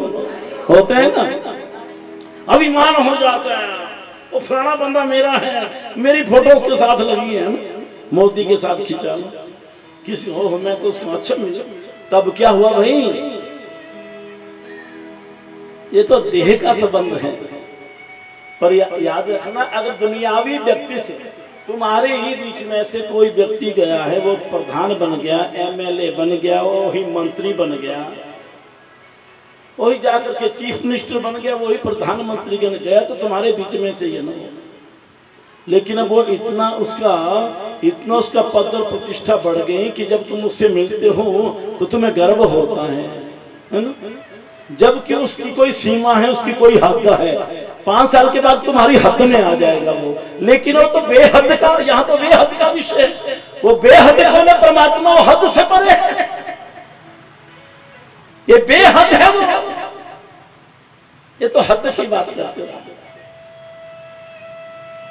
होते हैं ना, अभिमान हो जाता है, वो फलाना बंदा मेरा है, मेरी फोटो उसके साथ लगी है ना, मोदी के साथ खींचा लो, किसी हो मैं तो उसको अच्छा मिला। तब क्या हुआ भाई, ये तो देह का संबंध है। पर याद रखना, अगर दुनियावी व्यक्ति से तुम्हारे ही बीच में से कोई व्यक्ति गया है, वो प्रधान बन गया, एमएलए बन गया, वही मंत्री बन गया, वही जाकर के चीफ मिनिस्टर बन गया, वही प्रधानमंत्री बन गया, तो तुम्हारे बीच में से ये ना। लेकिन अब वो इतना उसका पद और प्रतिष्ठा बढ़ गई कि जब तुम उससे मिलते हो तो तुम्हें गर्व होता है ना। जबकि उसकी कोई सीमा है, उसकी कोई हद है। 5 साल के बाद तुम्हारी हद में आ जाएगा वो, लेकिन वो तो बेहद का, यहाँ तो बेहद का विषय है। वो बेहद कौन है? परमात्मा, वो हद से परे है, ये बेहद है वो, ये तो हद की बात करते हैं।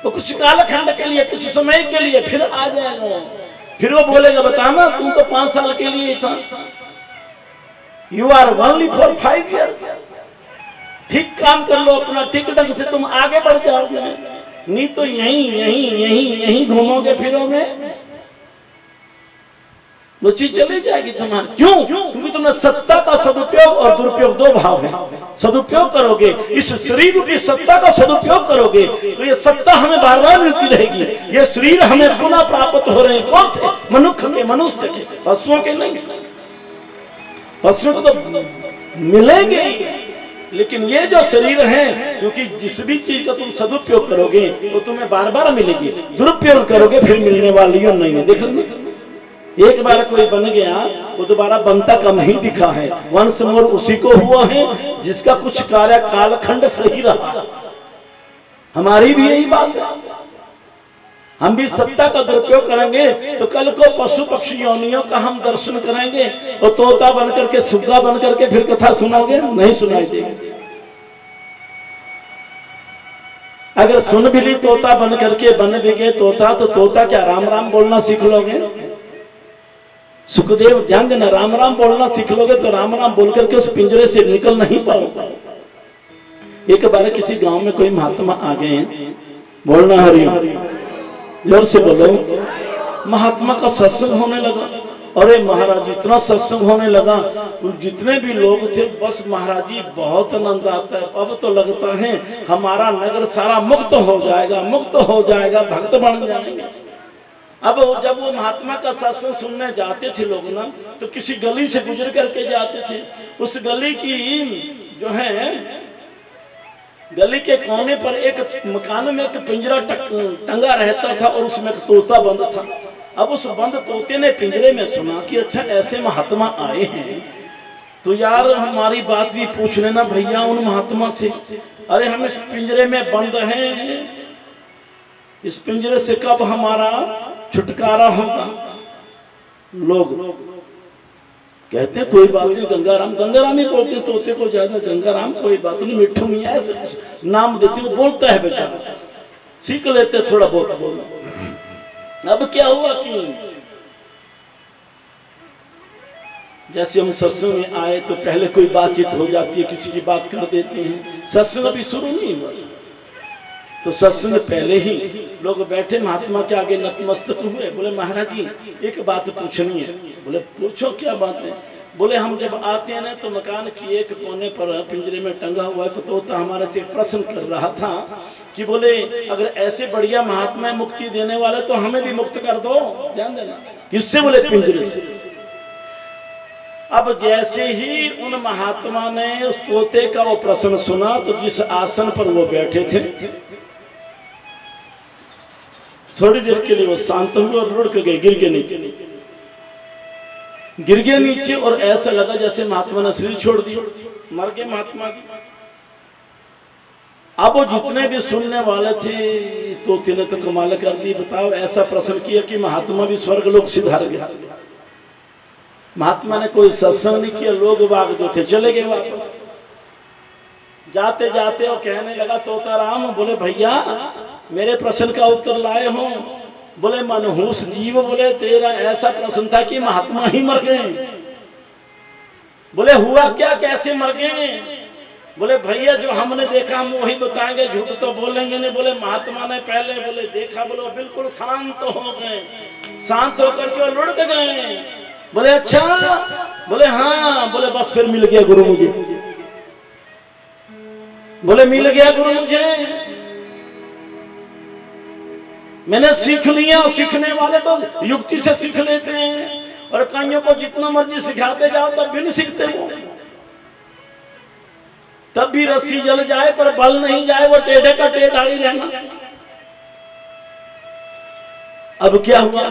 वो कुछ कालखंड के लिए, कुछ समय के लिए फिर आ जाएगा, फिर वो बोलेगा बताना तुम तो 5 साल के लिए था, you are only for 5 year. ठीक काम कर लो अपना, ठीक ढंग से तुम आगे बढ़ जाओगे, नहीं तो यहीं घूमोगे फिरोगे, वो चीज चली जाएगी तुम्हारी। क्यों? क्योंकि तुमने सत्ता का सदुपयोग और दुरुपयोग, दो भाव है। सदुपयोग करोगे, इस शरीर की सत्ता का सदुपयोग करोगे तो ये सत्ता हमें बार बार मिलती रहेगी, ये शरीर हमें पुनः प्राप्त हो रहे हैं। कौन से? मनुष्य के, मनुष्य के, पशुओं के नहीं। पशुओं को तो मिलेंगे, लेकिन ये जो शरीर है, क्योंकि जिस भी चीज का तुम सदुपयोग करोगे तो तुम्हें बार बार मिलेगी, दुरुपयोग करोगे फिर मिलने वाली नहीं है। देख लेंगे एक बार कोई बन गया वो दोबारा बनता कम ही दिखा है। वंश मोर उसी को हुआ है जिसका कुछ कार्य कालखंड सही रहा। हमारी भी यही बात है, हम भी सत्ता का दुरुपयोग करेंगे तो कल को पशु पक्षी योनियों का हम दर्शन करेंगे और तोता बन करके सुग्गा बन करके फिर कथा सुनाओगे, नहीं सुनाई देगी। अगर सुन भी ली तोता बन करके बन भी गए तोता, तो तोता क्या राम राम बोलना सीख लोगे? सुखदेव ध्यान देना, राम राम बोलना सीख लोगे तो राम राम बोल करके उस पिंजरे से निकल नहीं पाओगे। एक बार किसी गांव में कोई महात्मा आ गए, बोलना हरिओम, जोर से बोलो। महात्मा का सत्संग होने लगा। अरे महाराज इतना सत्संग होने लगा, जितने भी लोग थे बस महाराज जी बहुत आनंद आता है, अब तो लगता है हमारा नगर सारा मुक्त हो जाएगा, मुक्त हो जाएगा, भक्त बन जाएंगे। अब जब वो महात्मा का सत्संग सुनने जाते थे लोग ना, तो किसी गली से गुजर करके जाते थे। उस गली की जो है, गली के कोने पर एक मकान में एक पिंजरा टंगा रहता था और उसमें एक तोता बंद था। अब उस बंद तोते ने पिंजरे में सुना कि अच्छा ऐसे महात्मा आए हैं, तो यार हमारी बात भी पूछ लेना भैया उन महात्मा से। अरे हम इस पिंजरे में बंद हैं, इस पिंजरे से कब हमारा छुटकारा होगा? लोग कहते कोई बात नहीं, गंगाराम, गंगाराम ही बोलते तोते को ज्यादा, गंगाराम कोई बात नहीं, मिठू मियां ऐसे नाम देते, वो बोलता है बेचारा, सीख लेते थोड़ा बहुत बोलना। अब क्या हुआ कि जैसे हम सत्संग में आए तो पहले कोई बातचीत हो जाती है, किसी की बात कर देते हैं, सत्संग अभी शुरू नहीं हुआ तो सत्संग पहले ही लोग बैठे महात्मा के आगे नतमस्तक हुए। बोले महाराज जी एक बात पूछनी है। बोले पूछो क्या बात है? बोले हम जब आते हैं ना तो मकान की एक कोने पर पिंजरे में टंगा हुआ है तोता हमारे से प्रश्न कर रहा था कि बोले अगर ऐसे बढ़िया महात्मा मुक्ति देने वाले तो हमें भी मुक्त कर दो, ध्यान देना। किससे? बोले पिंजरे से। अब जैसे ही उन महात्मा ने उस तोते का वो प्रश्न सुना तो जिस आसन पर वो बैठे थे थोड़ी देर के लिए वो शांत हुए और रुक गए, गिर गए नीचे, गिर गए नीचे और ऐसा लगा जैसे महात्मा ने शरीर छोड़ दिया, मर गए महात्मा की। अब वो जितने भी सुनने वाले थे तोते ने तो कमाल कर दी। बताओ ऐसा प्रश्न किया कि महात्मा भी स्वर्ग लोक सिधार गया। महात्मा ने कोई सत्संग नहीं किया, लोग बाग जो थे चले गए वापस। जाते जाते वो कहने लगा तोता राम, बोले भैया मेरे प्रश्न का उत्तर लाए हो? बोले मनहूस जीव, बोले तेरा ऐसा प्रश्न था कि महात्मा ही मर गए। बोले हुआ क्या, कैसे मर गए? बोले भैया जो हमने देखा हम वही बताएंगे, झूठ तो बोलेंगे नहीं। बोले महात्मा ने पहले बोले देखा, बोले बिल्कुल शांत हो गए, शांत होकर के लुढ़क गए। बोले अच्छा? बोले हाँ। बोले बस फिर मिल गया गुरु मुझे। बोले मिल गया गुरु मुझे, मैंने सीख लिया। सीखने वाले तो युक्ति से सीख लेते हैं और कईयों को जितना मर्जी सिखाते जाओ तब भी नहीं सीखते वो, तब भी रस्सी जल जाए पर बल नहीं जाए, वो टेढ़े का टेढ़ा ही रहना। अब क्या हुआ?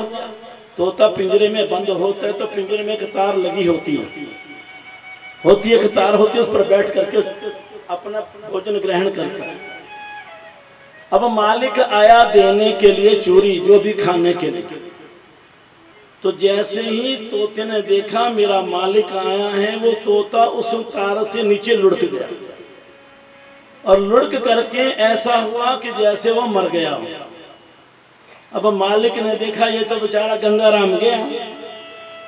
तोता पिंजरे में बंद होता है तो पिंजरे में एक तार लगी होती है, एक तार होती है, उस पर बैठ करके अपना भोजन ग्रहण करता है। अब मालिक आया देने के लिए चूरी, जो भी खाने के लिए, तो जैसे ही तोते ने देखा मेरा मालिक आया है, वो तोता उस तार से नीचे लुढ़क गया और लुढ़क करके ऐसा हुआ कि जैसे वो मर गया हो। अब मालिक ने देखा ये तो बेचारा गंगाराम गया।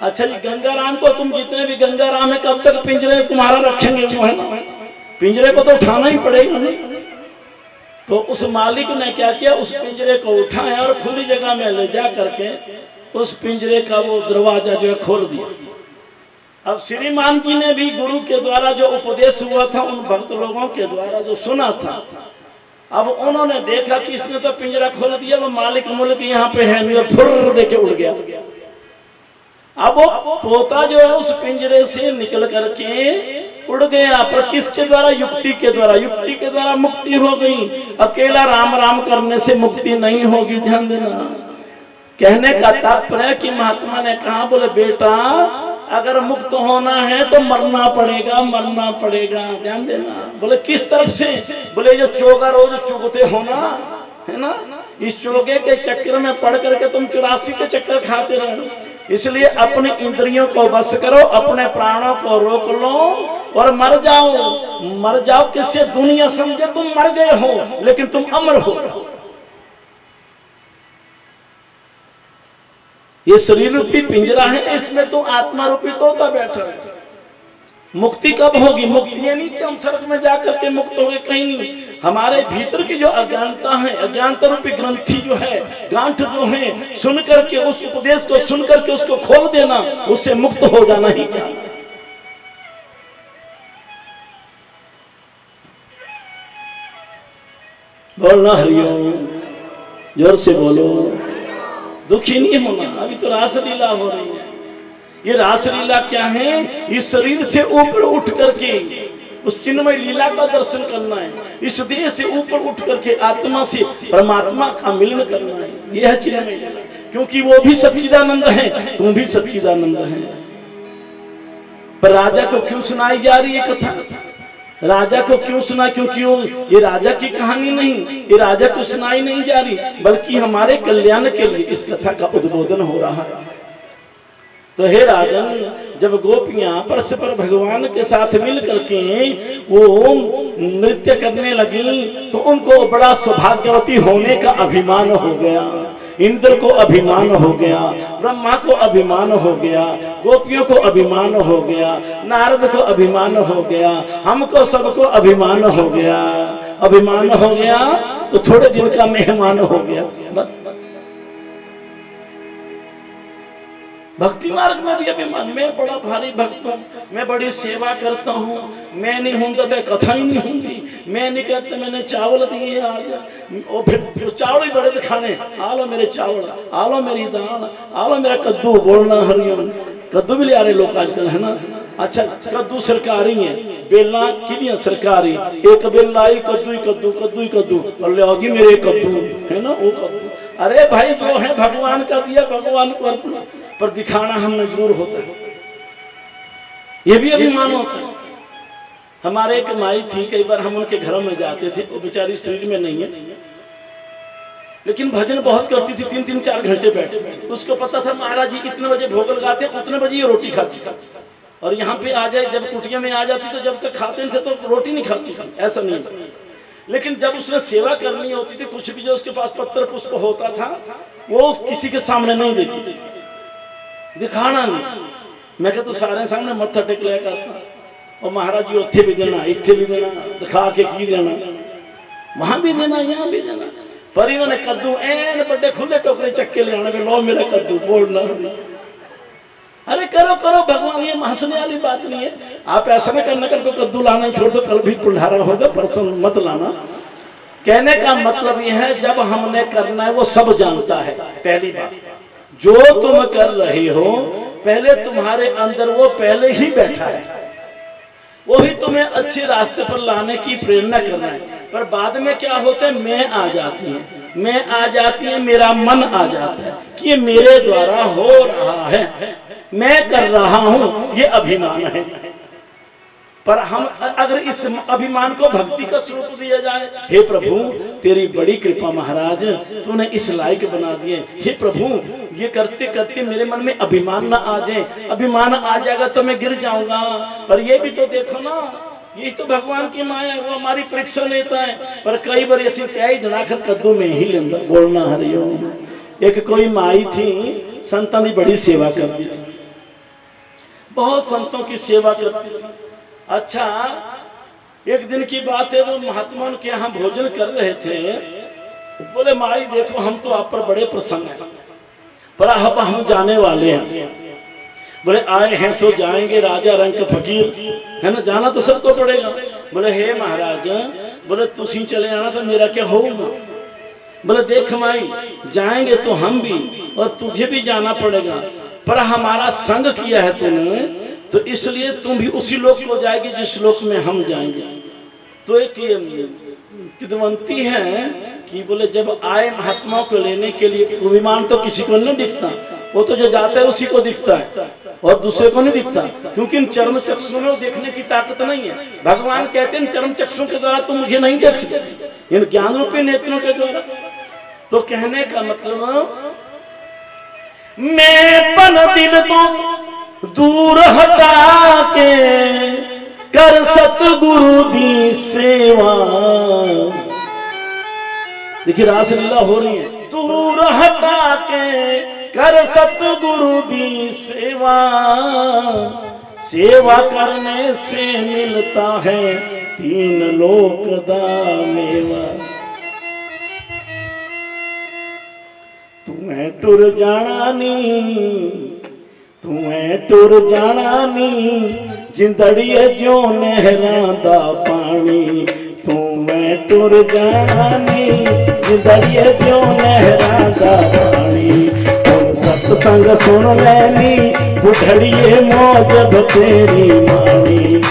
अच्छा जी गंगाराम को तुम जितने भी गंगाराम है कब तक पिंजरे तुम्हारा रखेंगे? वो है ना, पिंजरे को तो उठाना ही पड़ेगा नहीं। तो उस मालिक ने क्या किया, उस पिंजरे को उठाया और खुली जगह में ले जा करके उस पिंजरे का वो दरवाजा जो है खोल दिया। अब श्रीमान जी ने भी गुरु के द्वारा जो उपदेश हुआ था उन भक्त लोगों के द्वारा जो सुना था, अब उन्होंने देखा कि इसने तो पिंजरा खोल दिया, वो मालिक मुल्क यहाँ पे है नहीं, और फुर्र देके उड़ गया। अब वो तोता जो है उस पिंजरे से निकल करके उड़ गया, पर किसके द्वारा? युक्ति के द्वारा। युक्ति के द्वारा मुक्ति हो गई। अकेला राम राम करने से मुक्ति नहीं होगी, ध्यान देना। कहने का तात्पर्य कि महात्मा ने कहा, बोले बेटा अगर मुक्त होना है तो मरना पड़ेगा, मरना पड़ेगा, ध्यान देना। बोले किस तरफ से? बोले जो चोगा रोज चुगते हो ना, है ना, इस चोगे के चक्कर में पड़ करके तुम 84 के चक्कर खाते रहो। इसलिए अपनी इंद्रियों को बस करो, अपने प्राणों को रोक लो और मर जाओ। मर जाओ किससे? दुनिया समझे तुम मर गए हो, लेकिन तुम अमर हो। ये शरीर रूपी पिंजरा है, इसमें तो आत्मा रूपी तोता बैठा है। मुक्ति कब होगी? मुक्ति ये नहीं कि हम स्वर्ग में जाकर के मुक्त हो गए, कहीं नहीं। हमारे भीतर की जो अज्ञानता है, अज्ञानता रूपी ग्रंथि जो है, गांठ जो है, सुन करके उस उपदेश को सुन करके उसको खोल देना, उससे मुक्त हो जाना ही क्या। बोलना हरिओम, जोर से बोलो। दुखी नहीं होना। अभी तो रासलीला हो रही है। ये रासलीला क्या है? इस शरीर से ऊपर उठ करके उस चिन्मय लीला का दर्शन करना है। इस देह से ऊपर उठ करके आत्मा से परमात्मा का मिलन करना है। यह है चिन्मय लीला, क्योंकि वो भी सच्चिदानंद है, तुम भी सच्चिदानंद है। पर राजा को क्यों सुनाई जा रही है कथा? राजा को क्यों सुना? क्योंकि ये राजा की कहानी नहीं, ये राजा को सुनाई नहीं जा रही, बल्कि हमारे कल्याण के लिए इस कथा का उद्बोधन हो रहा है। तो हे राजन, जब गोपियां परस्पर भगवान के साथ मिल करके वो नृत्य करने लगी तो उनको बड़ा सौभाग्यवती होने का अभिमान हो गया। इंद्र को अभिमान हो गया, ब्रह्मा को अभिमान हो गया, गोपियों को अभिमान हो गया, नारद को अभिमान हो गया, हमको सबको अभिमान हो गया। अभिमान हो गया तो थोड़े दिन का मेहमान हो गया। बस भक्ति मार्ग में भी अभिमान, मैं बड़ा भारी भक्त हूँ, मैं बड़ी सेवा करता हूँ, मैं नहीं हूँगा तो कथा ही नहीं होंगी, मैं नहीं कहते मैंने चावल दिए आज, और फिर चावल ही बड़े दिखाने, आलो मेरे चावल, आलो मेरी दाल, आलो मेरा कद्दू। बोलना हरिओम। कद्दू भी ले आ रहे लोग आजकल, है ना। अच्छा, कद्दू सरकारी है, बेलना किनिया सरकारी, एक बेलना आई कद्दू ही कद्दू, कद्दू ही कद्दू, और ले आओ जी मेरे कद्दू, है ना, वो कद्दू। अरे भाई जो है भगवान का दिया, भगवान को अर्पण, पर दिखाना हमने जरूर होता है। ये भी अभिमान होता है। हमारे एक माई थी, कई बार हम उनके घरों में जाते थे, वो बेचारी शरीर में नहीं है, लेकिन भजन बहुत करती थी, 3-3, 4 घंटे बैठती थी। उसको पता था महाराज जी इतने बजे भोग लगाते हैं, उतने बजे ये रोटी खाती थी। और यहाँ पे आ जाए, जब कुटिया में आ जाती तो जब तक खाते थे तो रोटी नहीं खाती थी, ऐसा नहीं था। लेकिन जब उसने सेवा करनी होती थी, कुछ भी जो उसके पास पत्र पुष्प होता था वो किसी के सामने नहीं देती थी, दिखाना नहीं। मैं कहता सारे सामने मत्था टेक लिया करता, और महाराज जी उत्थे भी देना, इत्थे भी देना, दिखा के की देना, वहां भी देना, यहाँ भी देना। पर इन्होंने कद्दू एन बड़े खुले टोकरे चक्के ले आने, लो मेरा कद्दू। बोलना अरे करो करो भगवान, ये हंसने वाली बात नहीं है। आप ऐसा न करना, कर कद्दू लाना ही छोड़ दो, कल भी पुल्हारा होगा, परसों मत लाना। कहने का मतलब यह है, जब हमने करना है वो सब जानता है। पहली बात, जो तुम कर रहे हो पहले तुम्हारे अंदर वो पहले ही बैठा है, वही तुम्हें अच्छे रास्ते पर लाने की प्रेरणा करना है। पर बाद में क्या होता है, मैं आ जाती है, मैं आ जाती है, मेरा मन आ जाता है कि ये मेरे द्वारा हो रहा है, मैं कर रहा हूं, ये अभिमान है। पर हम अगर इस अभिमान को भक्ति का स्वरूप दिया जाए, हे प्रभु तेरी बड़ी कृपा महाराज, तूने इस लायक बना दिए। हे प्रभु ये करते करते मेरे मन में अभिमान ना आ जाए, अभिमान आ जाएगा तो मैं गिर जाऊंगा। पर ये भी तो देखो ना, ये तो भगवान की माया, वो हमारी परीक्षा लेता है। पर कई बार ऐसी क्या ही जनाखर कद्दू में ही लेंदा। बोलना हरिओम। एक कोई माई थी, संतां की बड़ी सेवा करती थी, बहुत संतों की सेवा करती थी। अच्छा, एक दिन की बात है, वो महात्मा के यहाँ भोजन कर रहे थे। बोले माई देखो हम तो आप पर बड़े प्रसन्न हैं, पर अब हम जाने वाले हैं। बोले आए हैं सो जाएंगे, राजा रंग का फकीर है ना, जाना तो सबको पड़ेगा। बोले हे महाराज, बोले तुसी चले आना तो मेरा क्या होगा। बोले देख माई, जाएंगे तो हम भी और तुझे भी जाना पड़ेगा, पर हमारा संग किया है तूने, तो इसलिए तुम भी उसी लोक को जाएगी जिस लोक में हम जाएंगे। तो एक किदवंती है कि बोले जब आए महात्माओं को लेने के लिए वो विमान तो किसी को नहीं दिखता, वो तो जो जाता है उसी को दिखता है और दूसरे को नहीं दिखता, क्योंकि इन चर्म चक्षुओं में देखने की ताकत नहीं है। भगवान कहते हैं इन चर्म चक्षुओं के द्वारा तुम मुझे नहीं देख सकते, इन ज्ञान रूपी नेत्रों के द्वारा। तो कहने का मतलब मैं पन दिल तो दूर हटा के कर सतगुरु दी सेवा। देखिए रासलीला हो रही है, दूर हटा के कर सतगुरु दी सेवा, सेवा करने से मिलता है 3 लोक दा मेवा। तुम्हें टुर जाना नी, तुम्हें टुर जाना नी, जिंदड़िए जो नहरां दा पानी। तुम्हें टुर जाना नी, जिंदड़िए जो नहरां दा पानी। सत्संग सुन लैनी बुढ़ड़िए मौज बतेरी मानी।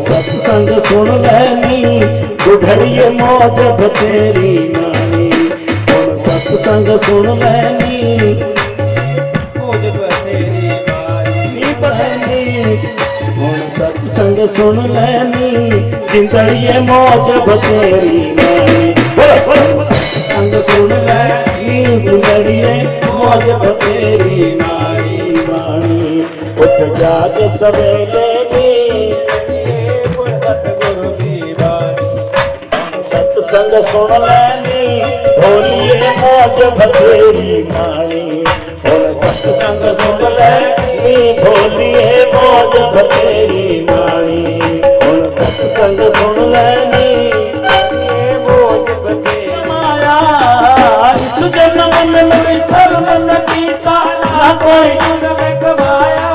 सत्संग सुन लैनी बुढ़ड़िए मौज बतेरी मानी। सत्संग सुन लैनी मौज बतेरी मानी। सत्संग सुन लैनी जिंदड़िए मौज बतेरी मानी। सत्संग सुन लैनी जिंदड़िए मौज बतेरी नारी वाणी। उठ जाग सवेरे सतगुरु की वाणी। सत्संग सुन लैनी भोलिए मौज बतेरी मानी। सत्संग सुन लैनी भोलिए मौज बतेरी मानी। सत्संग सुन लैनी मौज बतेरी माया। इस जन्म में मेरी कर्म न कीता ना कोई गवाया।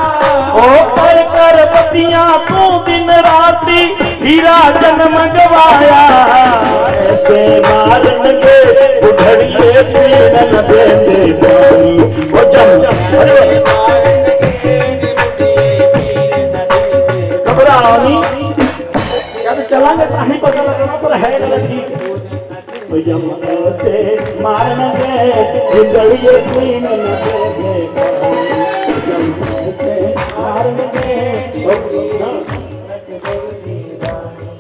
ओ कर बतियां तू दिन राती हीरा जन्म गवाया। ऐसे मारनगे बुढ़ड़िए पीन न देंगे पानी। ओ जम घबराओ नहीं, जब चलांगे तो ही पता लगना पर है गलत ठीक। से मारनगे जिंदड़िए पीन न देंगे पानी। से मारनगे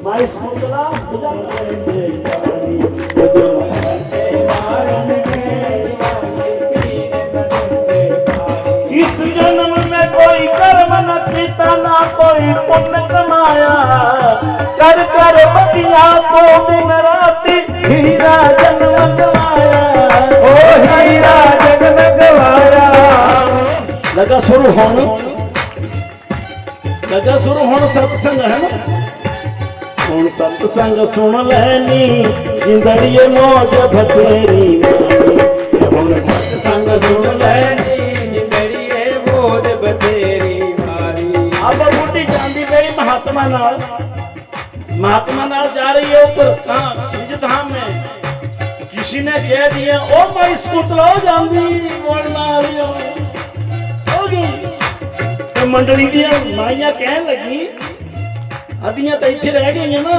माइस मुसला जम देंगे पानी। इस जन्म में कोई कर्म न कीता ना कोई पुण्य कमाया। कर कर बतिया तो दिन राती हीरा जन्म गवाया। ओ हीरा जन्म गवाया। लगा शुरू होना सत्संग है ना। हुण सत्संग सुन लैनी जिंदड़िए मौज बतेरी मानी। हुण सत्संग सुन लैनी जिंदड़िए मौज बतेरी मानी। अब बूटी जांदी मेरी महात्मा नाल जा रही है ऊपर कहाँ धाम में। किसी ने कह दिया ओ मैं स्कूटर हो जाऊंगी बोलना आ रही होगी। तो मंडली दी माइया कहन लगी अदियां तो इत्थे रह गई ना।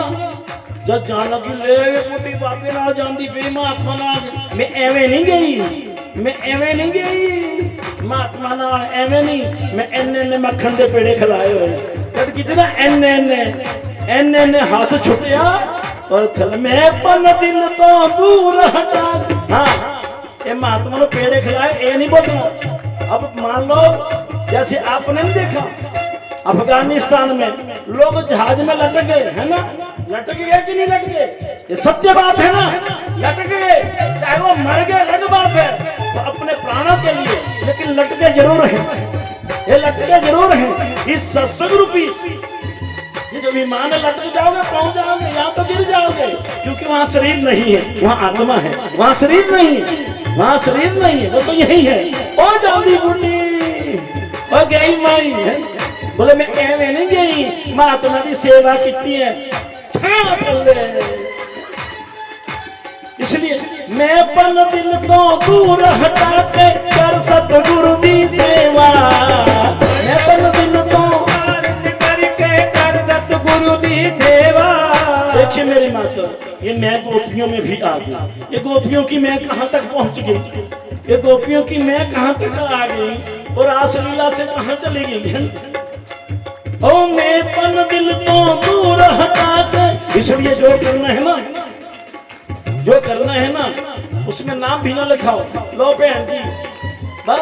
जब जान लगी ले बूटी बाबे नाल जांदी पे महात्मा नाल। मैं एवें नहीं गई महात्मा नाल एवें नहीं। मैं एने मक्खन दे पेड़े खिलाए हुए जब कितना एने हाथ छुटिया और थल में पन दिल तो दूर हटा। हाँ ये महात्मा ने पेड़े खिलाए ये नहीं बोलना। अब मान लो जैसे आपने नहीं देखा अफगानिस्तान में लोग जहाज में लटक गए है ना। लटक गए कि नहीं लटक गए, ये सत्य बात है ना। लटक गए चाहे वो मर गए अलग बात है तो अपने प्राणों के लिए, लेकिन लटके जरूर हैं। ये लटके जरूर हैं इस सत्संग रूपी। ये जो विमान लटक जाओगे पहुंच जाओगे यहाँ तो गिर जाओगे, क्योंकि वहाँ शरीर नहीं है, वहाँ आत्मा है। वहाँ शरीर नहीं है, वहाँ शरीर नहीं है, वो तो यही है। ओ जल्दी बुढ़ी ओ गई माई है बोले मैं एवं नहीं गई महात्मा की सेवा की है। इसलिए मैं पन दिल तो दूर हटा के कर सतगुरु दी सेवा। मैं पन दिल तो करके कर सतगुरु दी सेवा। देखिए देखिए मेरी माता, ये मैं गोपियों में भी आ गई। ये गोपियों की मैं कहाँ तक पहुंच गई, ये गोपियों की मैं कहाँ तक आ गई और रासलीला से कहाँ चली गई। ओ मैं पन दिल तो दूर हटा के, इसलिए जो करना है ना, जो करना है ना, उसमें नाम भी ना लिखाओ। लो बहन जी बस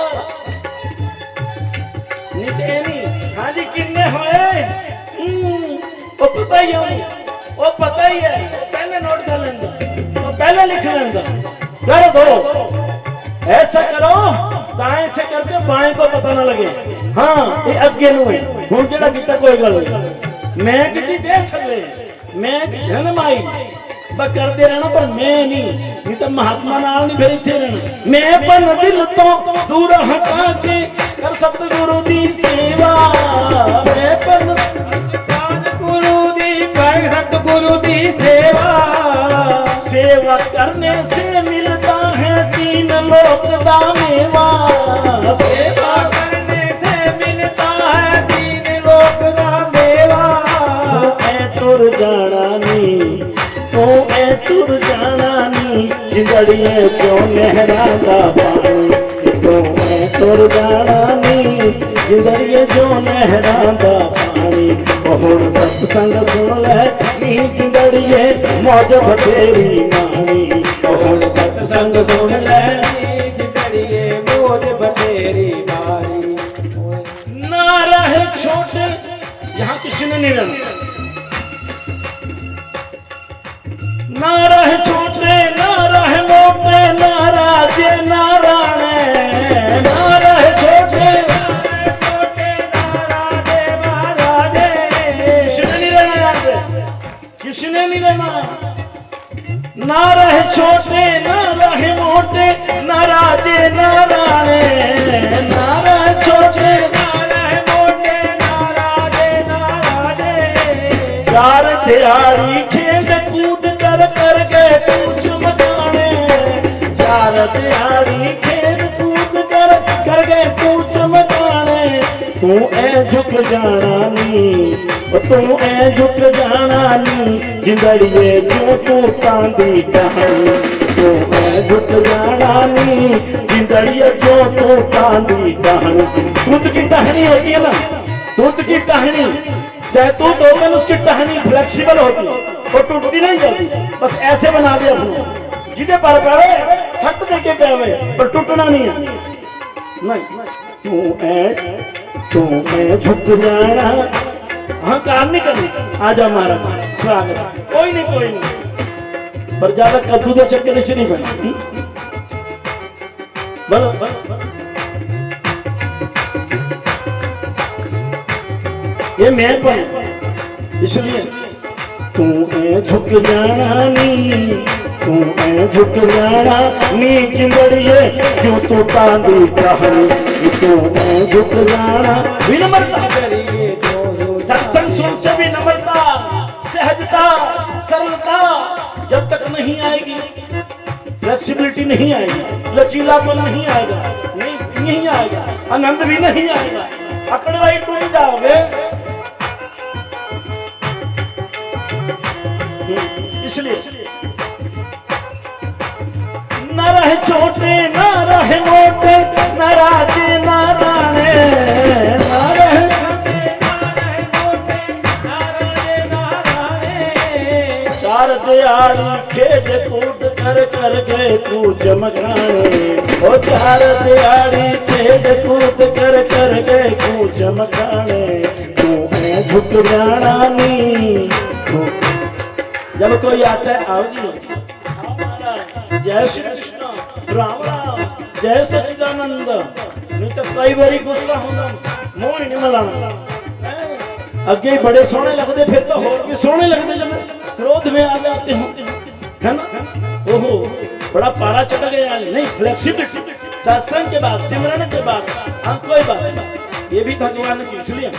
नहीं, हाँ जी किन्ने होए, वो पता ही है, वो पता ही है, पहले नोट कर लेंगे, वो पहले लिख लेंगे। कर दो, ऐसा करो दाएं से करके बाएं को पता ना लगे। हाँ ये अगे नु है, हुन जेड़ा कीता कोई गल नहीं। मैं कितनी देर चले, मैं है माई बस करते रहना, पर मैं नहीं तो महात्मा नाल नहीं फिर इत्थे रहना। मैं पन दिल तो दूर हटा के कर सतगुरु दी सेवा, मैं पन गुरु दी भाई सतगुरु दी सेवा, सेवा करने से मिलता है तीन लोक दा मेवा, सेवा करने से मिलता है तीन लोक दा मेवा। ऐ तुर जाना नी, तू ऐ तुर जाना नी, जिंदड़िए क्यों नहरा दा पानी, तू ऐ तुर जाना नी, जिंदड़िए जो नहरा दा पानी। हुण सत्संग सुन ले नी जिंदड़िए मौज बतेरी मानी, हुण सत्संग सुन ले जिंदड़िए मौज बतेरी मारी। ना रहे छोटे, यहाँ किसी ने नहीं रहना, ना रहे छोटे ना रहे मोटे, ना राजे ना राणे, ना रहे छोटे ना राजे महाराजे, किसने नहीं रहना, यहाँ पे किसने नहीं रहना। ना रहे छोटे ना रहे मोटे, ना राजे ना राणे, ना रहे छोटे ना रहे मोटे, ना राजे ना राजे। चार दिहाड़ी खेल कूद कर कर गए पूछ मकाने, चार दिहाड़ी खेल कूद कर कर गए पूछ मकाने। तू ऐ झुक जाना नी, तू ऐ झुक जाना नी, जिंदड़िए क्यों तू कांदी टहनी, तू ऐ झुक जाना नी, जिंदड़िए क्यों तू कांदी टहनी। दूध की टहनी होती है ना, दूध की टहनी सहतूत होते हैं, उसकी टहनी फ्लेक्सिबल होती है, वो टूटती नहीं जल्दी, बस ऐसे बना दिया अपने, जिदे पर पावे सट दे के पावे पर टूटना नहीं है। नहीं तू ऐ झुक जाना, हाँ काम नहीं करनी। आजा हमारा स्वागत, कोई नहीं पर ज्यादा कद्दू के चक्कर नहीं बना। बोलो ये मैं पर, इसलिए तू ऐ झुक जाना नी, तू ऐ झुक जाना नी, जिंदड़िए क्यों तू कांदी टहनी, तू ऐ झुक जाना। विनम्रता, सत्संग सुन से भी नम्रता, सहजता, सरलता जब तक नहीं आएगी, फ्लेक्सिबिलिटी नहीं आएगी, लचीलापन नहीं आएगा, नहीं आएगा, आनंद भी नहीं आएगा, अकड़वाई टूट जाओगे। इसलिए न रहे छोटे न रहे मोटे, न राजे न राणे, न रहे चार दिहाड़ी खेड कूद कर कर गए कूच मकाने, ओ चार दिहाड़ी खेड कूद कर कर गए कूच मकाने। तू ऐ झुक जाना नी, जब कोई आता है आओ जी, जय श्री कृष्ण, राम राम, जय सच्चिदानंद, नहीं तो कई बारी गुस्सा होगा, मुंह ही नहीं मिलाना। अगे बड़े सोहने लगते, फिर तो होर भी सोहने लगते जब क्रोध में आ जाते हो, है ना। ओहो बड़ा पारा चढ़ गया, नहीं फ्लेक्सिबिलिटी सत्संग के बाद, सिमरन के बाद, हाँ कोई बात नहीं, ये भी भगवान की। इसलिए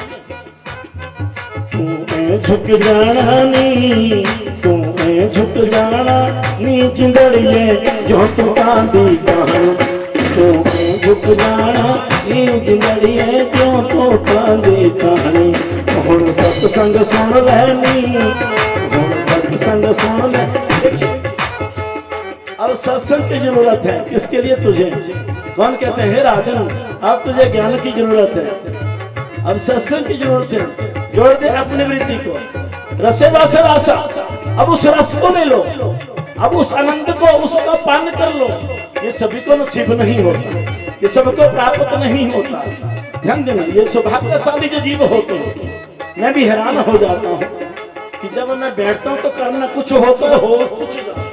तू ऐ झुक जाना नी, तू ऐ झुक जाना नी, जिंदड़िए जो तू कांदी टहनी, तू ऐ झुक जाना नी, जिंदड़िए जो तू कांदी टहनी। हुण सत्संग सुन ले नी, हुण सत्संग सुन ले। देखिए अब सत्संग की जरूरत है, किसके लिए? तुझे। कौन कहते हैं? हे राजन, अब तुझे ज्ञान की जरूरत है, अब सत्संग की जरूरत है। जोड़ दे अपनी वृत्ति को, रसे वास रासा, अब उस रस को ले लो, अब उस आनंद को, उसका पान कर लो। ये सभी को नसीब नहीं होता, ये सबको प्राप्त नहीं होता। ध्यान देना, ये सौभाग्यशाली जो जीव होते हैं। मैं भी हैरान हो जाता हूँ कि जब मैं बैठता हूँ तो करना कुछ हो तो हो कुछ ना।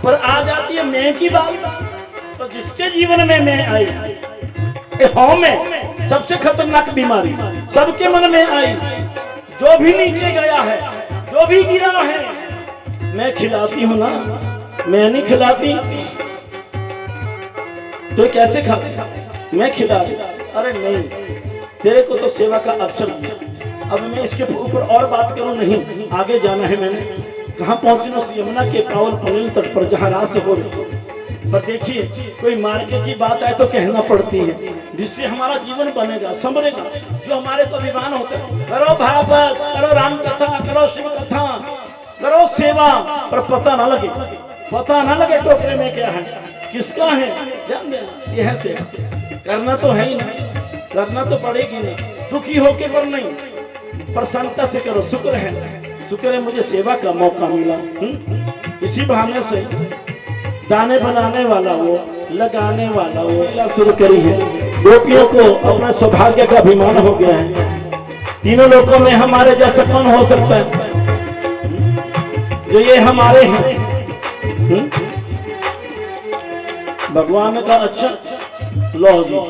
पर आ जाती है मैं की बात, तो जिसके जीवन में मैं आई, हाँ में सबसे खतरनाक बीमारी सबके मन में आई। जो भी नीचे गया है, जो भी गिरा है, मैं खिलाती हूँ ना, मैं नहीं खिलाती तो कैसे खाते? मैं खिलाती। अरे नहीं, तेरे को तो सेवा का अवसर दिया। अब मैं इसके ऊपर और बात करूं नहीं, आगे जाना है। मैंने कहाँ पहुंचना? यमुना के पावन पनिल तट पर, जहाँ रास हो रही। पर देखिए, कोई मार्ग की बात आए तो कहना पड़ती है, जिससे हमारा जीवन बनेगा, संभलेगा। जो हमारे को अभिमान होता है, करो भागवत, करो राम कथा, करो शिव कथा, करो सेवा, पर पता ना लगे, पता ना लगे टोकरे में क्या है, किसका है। ध्यान देना, यह से करना तो है ही नहीं, करना तो पड़ेगी नहीं। दुखी होके पर नहीं, प्रसन्नता से करो। शुक्र है मुझे सेवा का मौका मिला। इसी बहाने से दाने बनाने वाला वो, लगाने वाला वो लीला शुरू करी है। गोपियों को अपना सौभाग्य का अभिमान हो गया है। तीनों लोकों में हमारे जैसा कौन हो सकता है? जो ये हमारे हैं। भगवान का अच्छा लो जी,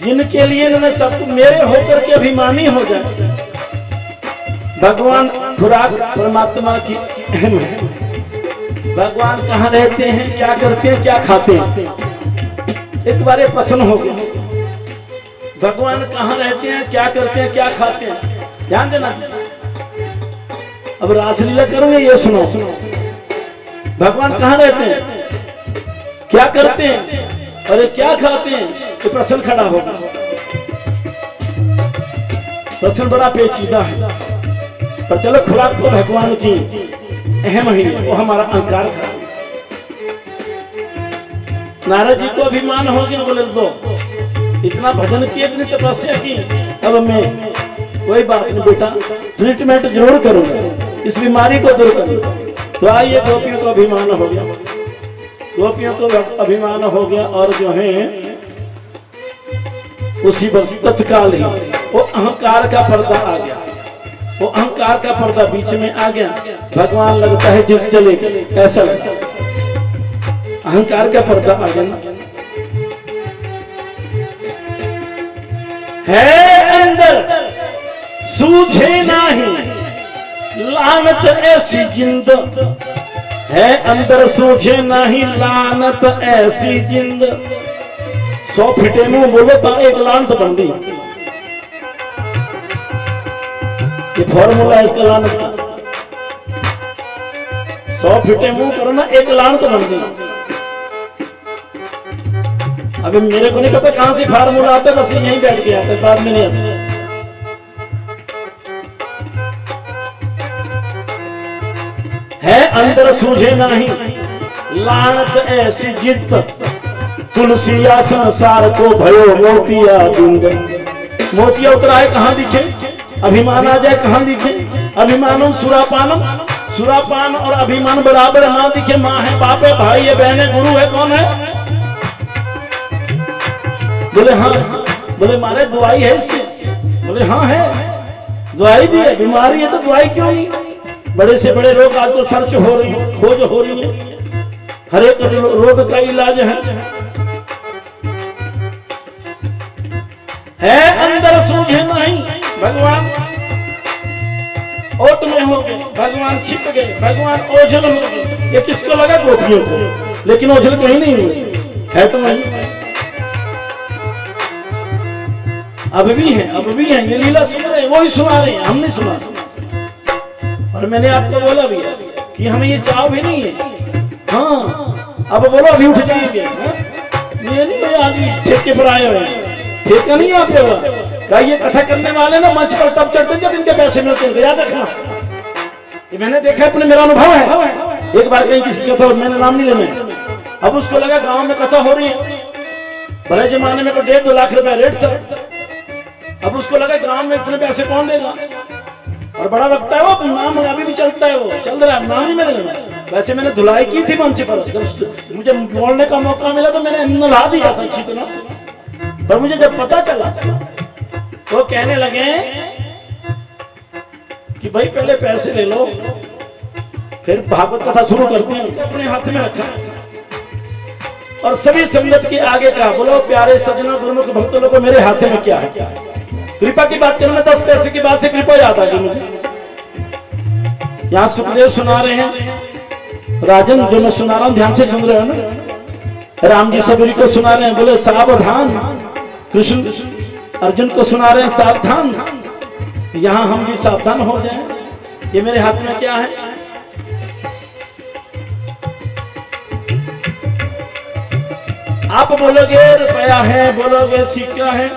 जिनके लिए इन्होंने सब मेरे होकर के अभिमानी हो जाए। भगवान खुराक परमात्मा की अहम है। भगवान कहाँ रहते हैं, क्या करते हैं, क्या खाते हैं? एक बार प्रश्न हो गया, भगवान कहाँ रहते हैं, क्या करते हैं, क्या खाते हैं? ध्यान देना। अब रासलीला करोगे, ये सुनो। भगवान कहाँ रहते हैं, क्या करते हैं, अरे क्या खाते हैं? तो प्रश्न खड़ा होगा। प्रश्न बड़ा पेचीदा है, पर चलो खुराक तो भगवान की अहम ही है, वो हमारा अहंकार था। नारद जी को अभिमान हो गया, बोले दो इतना भजन किए, इतनी तपस्या की, अब मैं कोई बात नहीं बेटा, ट्रीटमेंट जरूर करूंगा, इस बीमारी को दूर करूंगा। तो आइए, गोपियों को अभिमान हो गया, गोपियों को अभिमान हो गया। और जो है उसी वक्त तत्काल ही वो अहंकार का पर्दा आ गया, वो अहंकार का पर्दा बीच में आ गया। भगवान लगता है जिस चले, ऐसा लगा, अहंकार का पर्दा आ गया। है अंदर सूझे नहीं लानत ऐसी जिंद, है अंदर सूझे नहीं लानत ऐसी जिंद। 100 फीटे मुंह बोलो तो एक लानत बन गई। ये फॉर्मूला है इसका लानत का। 100 फीटे मुंह करना, एक लानत बन गई। अभी मेरे को नहीं पता कहां से फार्मूला आता है, बस यहीं बैठ के आता है, बाद में नहीं आता। है अंदर सूझे नहीं लानत ऐसी जिद, तुलसिया संसार को भयो मोतिया गुंद। मोतिया उतराए कहां दिखे, अभिमान आ जाए कहां दिखे। अभिमानम सुरापानम, सुरापान और अभिमान बराबर ना दिखे। माँ है, बाप है, भाई है, बहन है, गुरु है, कौन है? बोले हाँ, बोले मारे दवाई है इसकी, बोले हाँ है, दवाई भी है। बीमारी है तो दवाई क्यों नहीं? बड़े से बड़े रोग आजकल सर्च हो रही है, खोज हो रही है, हर एक रोग का इलाज है अंदर सूझे नहीं। भगवान ओट में हो गए, भगवान छिप गए, भगवान ओझल हो गए। ये किसको लगा? गोपियों को, लेकिन ओझल कहीं नहीं हुए, है तो नहीं। अब भी है, ये लीला सुन रहे हैं, वो ही सुना रहे हैं, हम नहीं सुना। और मैंने आपको बोला भी कि हमें ये चाव भी नहीं है। हाँ, अब बोलो अभी उठ जाएंगे। ये नहीं, आदमी ठेके पर आए हुए हैं, ठेका नहीं आप लोग। कहा ये कथा करने वाले ना मंच पर तब चढ़ते जब इनके पैसे मिलते हैं, याद रखना। ये मैंने देखा अपने, मेरा अनुभव है। एक बार कहीं किसी कथा, मैंने नाम नहीं लेना, अब उसको लगा गांव में कथा हो रही है, भले जमाने में को 1.5-2 लाख रुपए रेट था। अब उसको लगा गांव में इतने पैसे कौन देगा, और बड़ा वक्ता है वो, नाम अभी भी चलता है, वो चल रहा है, नाम नहीं मैंने लेना। वैसे मैंने धुलाई की थी मंच पर, जब मुझे बोलने का मौका मिला तो मैंने नला दिया था अच्छी तरह। पर मुझे जब पता चला वो कहने लगे कि भाई पहले पैसे ले लो फिर भागवत कथा शुरू करते हैं। अपने हाथ में रखा और सभी संगत के आगे कहा, बोलो प्यारे सजना गुरुमुख भक्तों लोगों, मेरे हाथ में क्या है। कृपा की बात करूं मैं, 10 पैसे की बात से कृपा याद आ गई मुझे। यहाँ सुखदेव सुना रहे हैं, राजन जो मैं सुना रहा हूं ध्यान से सुन रहे हो ना, राम जी सबरी को सुना रहे हैं, बोले सावधान। कृष्ण अर्जुन को सुना रहे हैं सावधान। यहाँ हम भी सावधान हो जाएं। ये मेरे हाथ में क्या है, आप बोलोगे रुपया है, बोलोगे सिक्का है,